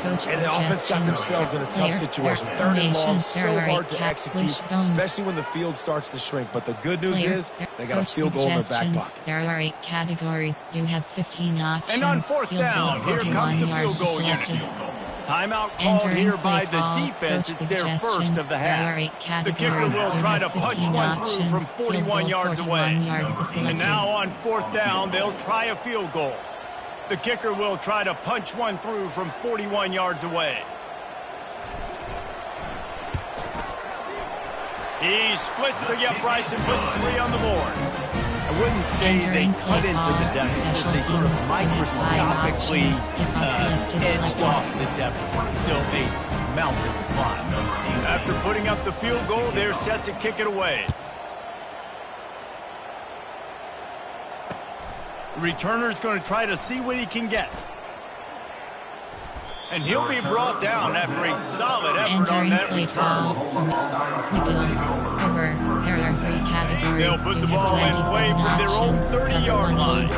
And the offense got themselves in a tough situation. 3rd and long, so hard to execute, especially when the field starts to shrink. But the good news is they got a field goal in their back pocket. There are 8 categories. You have 15 options. And on 4th down, here comes the field goal unit. Timeout called here by the defense. It's their 1st of the half. The kicker will try to punch one through from 41 yards away. And now on 4th down, they'll try a field goal. The kicker will try to punch one through from 41 yards away. He splits the uprights and puts 3 on the board. I wouldn't say they cut into the deficit. They sort of microscopically edged off the deficit. Still a mountain climb. After putting up the field goal, they're set to kick it away. The returner's going to try to see what he can get. And he'll be brought down after a solid effort on that return. There are 3 categories. They'll put the ball in play from their own 30-yard line.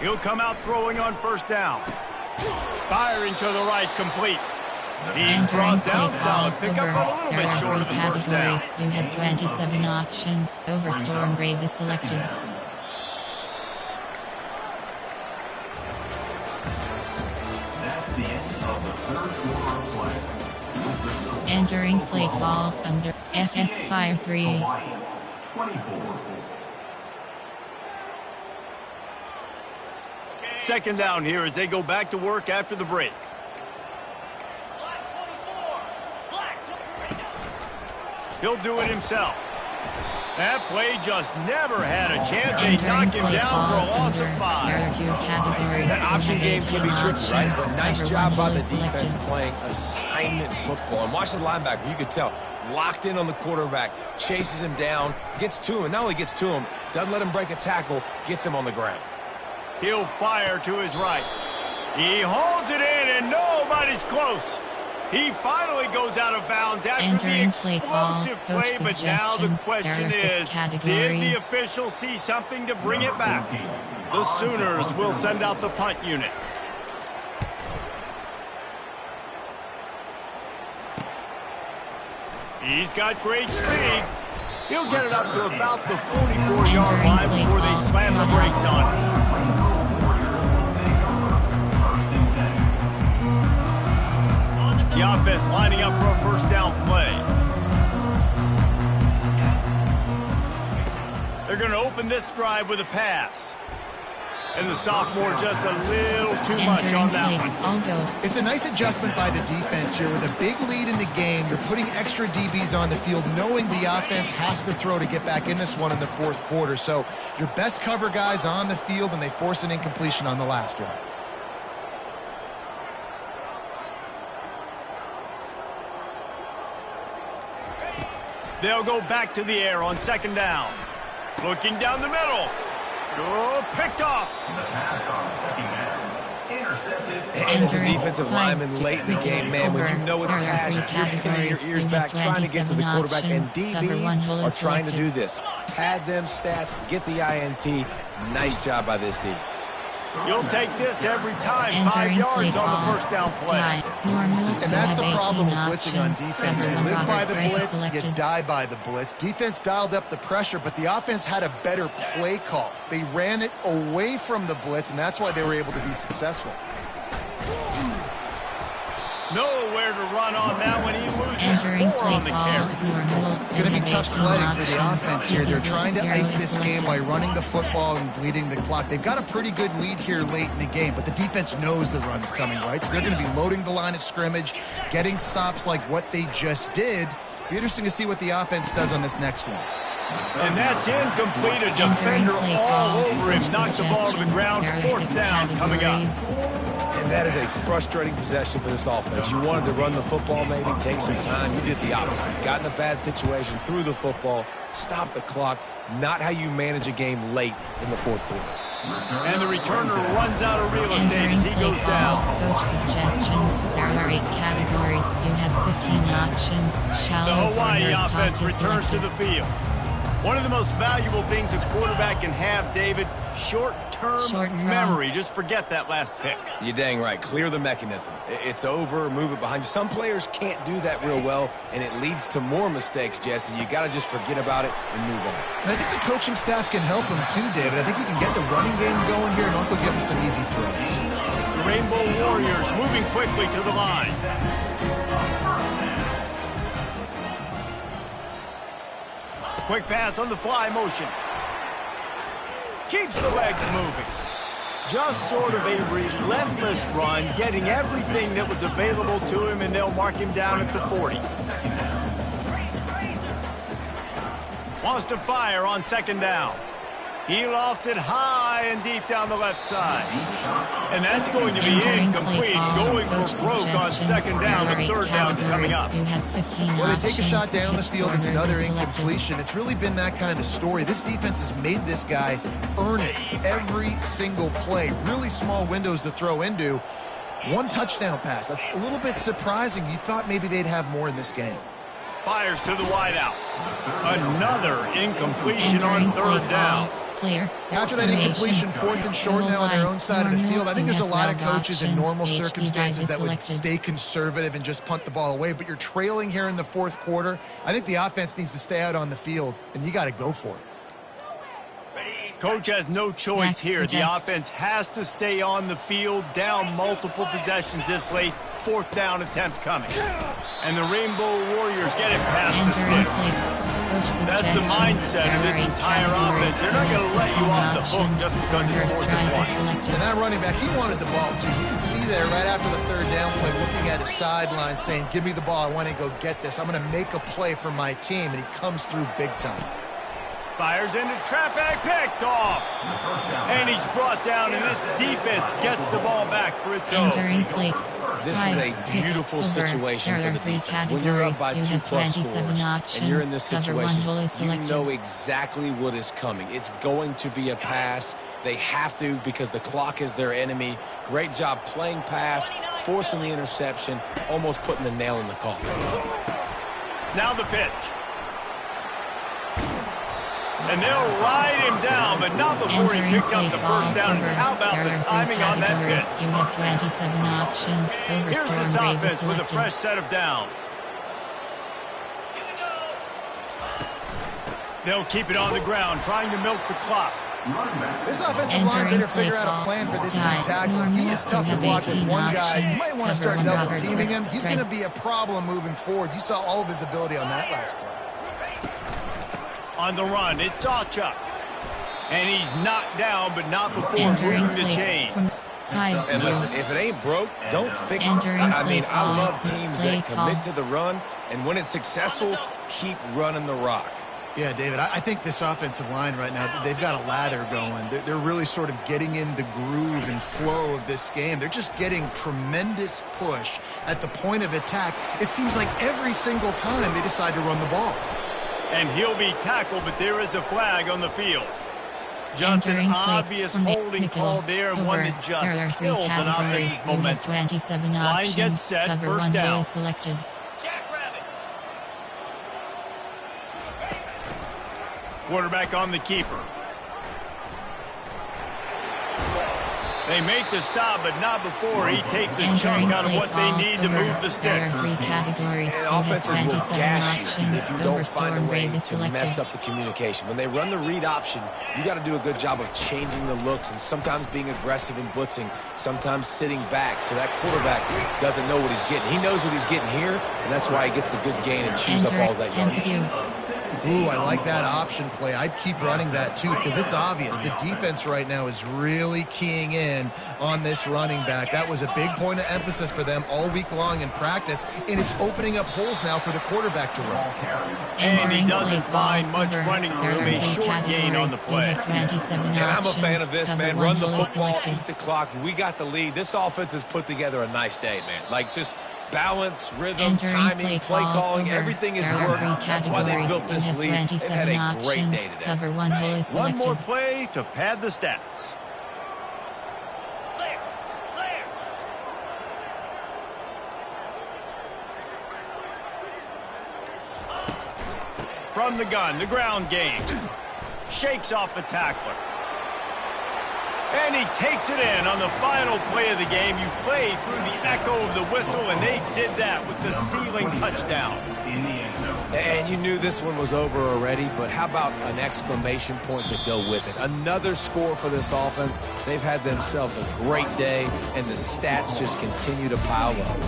He'll come out throwing on 1st down. Firing to the right, complete. He's brought down, solid pickup, but a little bit short of the 1st down. You have 27 options. Over Storm Brave is selected. That's the end of the 3rd quarter of play. Entering play call under FS Fire 3. Hawaii, 24. 2nd down here as they go back to work after the break. He'll do it himself. That play just never had a chance. They knock him down for a loss of 5. There are 2 categories. That option game can be tricky, right? But a nice job by the defense selected. playing assignment football. And watch the linebacker. You could tell. Locked in on the quarterback. Chases him down. Gets to him. And not only gets to him, doesn't let him break a tackle. Gets him on the ground. He'll fire to his right. He holds it in, and nobody's close. He finally goes out of bounds after the explosive play, but now the question is, did the official see something to bring it back? The Sooners will send out the punt unit. He's got great speed. He'll get it up to about the 44-yard line before they slam the brakes on it. The offense lining up for a first down play. They're going to open this drive with a pass. And the sophomore just a little too much on that one. It's a nice adjustment by the defense here. With a big lead in the game, you're putting extra DBs on the field, knowing the offense has to throw to get back in this one in the fourth quarter. So your best cover guys on the field, and they force an incompletion on the last one. They'll go back to the air on second down. Looking down the middle. Oh, picked off. The pass on second down. Intercepted. And as a defensive lineman late in the game, man, when you know it's pass, you're pinning your ears back, trying to get to the quarterback, and DBs are trying to do this. Pad them stats, get the INT. Nice job by this D. You'll take this every time. 5 yards on the first down play. And that's the problem with blitzing on defense. You live by the blitz, you die by the blitz. Defense dialed up the pressure, but the offense had a better play call. They ran it away from the blitz, and that's why they were able to be successful. Nowhere to run on that one. He loses 4 on the carry. It's going to be tough sledding for the offense here. They're trying to ice this game by running the football and bleeding the clock. They've got a pretty good lead here late in the game, but the defense knows the run's coming, right? So they're going to be loading the line of scrimmage, getting stops like what they just did. Be interesting to see what the offense does on this next one. And that's incomplete. A defender all over him. Knocked the ball to the ground. Fourth down coming up. And that is a frustrating possession for this offense. You wanted to run the football, maybe take some time. You did the opposite. You got in a bad situation, threw the football, stopped the clock. Not how you manage a game late in the fourth quarter. And the returner runs out of real estate as he goes down. Coach suggestions. There are 8 categories. You have 15 options. The Hawaii offense returns to the field. One of the most valuable things a quarterback can have, David, short-term memory. Just forget that last pick. You're dang right. Clear the mechanism. It's over, move it behind you. Some players can't do that real well, and it leads to more mistakes, Jesse. You got to just forget about it and move on. And I think the coaching staff can help him too, David. I think you can get the running game going here and also give him some easy throws. The Rainbow Warriors moving quickly to the line. Quick pass on the fly motion. Keeps the legs moving. Just sort of a relentless run, getting everything that was available to him, and they'll mark him down at the 40. Wants to fire on second down. He lofts it high and deep down the left side. And that's going to be incomplete. Going for broke on second down. The third down's coming up. Well, they take a shot down the field. It's another incompletion. It's really been that kind of story. This defense has made this guy earn it every single play. Really small windows to throw into. 1 touchdown pass. That's a little bit surprising. You thought maybe they'd have more in this game. Fires to the wideout. Another incompletion on third down. Clear. After that incompletion, 4th and short now on their own side of the field. I think there's a lot of coaches in normal circumstances that would stay conservative and just punt the ball away, but you're trailing here in the fourth quarter. I think the offense needs to stay out on the field, and you got to go for it. Coach has no choice here. The offense has to stay on the field, down multiple possessions this late. 4th down attempt coming. And the Rainbow Warriors get it past the split. That's the mindset of this entire offense. They're not going to let you off the hook just because it's 4th and 1. And that running back, he wanted the ball too. You can see there right after the third down play, looking at his sideline saying, give me the ball. I want to go get this. I'm going to make a play for my team. And he comes through big time. Fires into traffic, picked off. And he's brought down, and this defense gets the ball back for its own. Entering play. This is a beautiful situation for the defense. When you're up by 2+ scores and you're in this situation, you know exactly what is coming. It's going to be a pass. They have to because the clock is their enemy. Great job playing pass, forcing the interception, almost putting the nail in the coffin. Now the pitch. And they'll ride him down, but not before he picked up the first down. How about the timing on that pitch? You have 27 options. Here's this offense with a fresh set of downs. They'll keep it on the ground, trying to milk the clock. This offensive line better figure out a plan for this deep tackle. He is tough to block with one guy. You might want to start double teaming him. He's going to be a problem moving forward. You saw all of his ability on that last play. On the run, it's Ncaa. And he's knocked down, but not before moving the chain. And listen, if it ain't broke, don't fix it. I mean, I love teams that commit to the run, and when it's successful, keep running the rock. Yeah, David, I think this offensive line right now, they've got a lather going. They're really sort of getting in the groove and flow of this game. They're just getting tremendous push at the point of attack. It seems like every single time they decide to run the ball. And he'll be tackled, but there is a flag on the field. Just an obvious holding call there, and one that just kills an offense's momentum. 27 Line gets set, first down. Selected. Quarterback on the keeper. They make the stop, but not before he takes a chunk out of what they need to move the sticks. And offenses will gash you if you don't find a way to mess up the communication. When they run the read option, you got to do a good job of changing the looks and sometimes being aggressive and blitzing, sometimes sitting back so that quarterback doesn't know what he's getting. He knows what he's getting here, and that's why he gets the good gain and chews up all that yardage. Ooh, I like that option play. I'd keep running that too because it's obvious. The defense right now is really keying in on this running back. That was a big point of emphasis for them all week long in practice, and it's opening up holes now for the quarterback to run. And he doesn't find much running room, a short gain on the play. And I'm a fan of this, man. Run the football, eat the clock. We got the lead. This offense has put together a nice day, man. Like just balance, rhythm, timing, play calling, everything is working. That's why they built this lead. They've had a great day today. One more play to pad the stats. From the gun, the ground game. Shakes off the tackler. And he takes it in on the final play of the game. You play through the echo of the whistle, and they did that with the ceiling touchdown. And you knew this one was over already, but how about an exclamation point to go with it? Another score for this offense. They've had themselves a great day, and the stats just continue to pile up.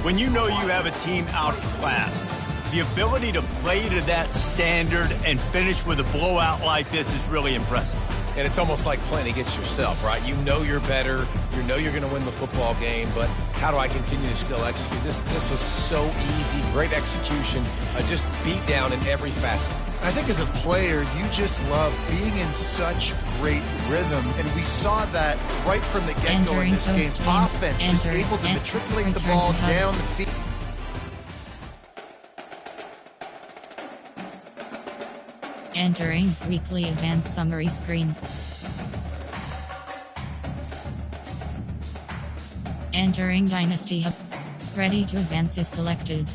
When you know you have a team outclassed, the ability to play to that standard and finish with a blowout like this is really impressive. And it's almost like playing against yourself, right? You know you're better. You know you're going to win the football game, but how do I continue to still execute? This was so easy, great execution, just beat down in every facet. I think as a player, you just love being in such great rhythm, and we saw that right from the get-go in this game. Offense just able to matriculate the ball down the field. Entering weekly advanced summary screen. Entering Dynasty Hub. Ready to advance is selected.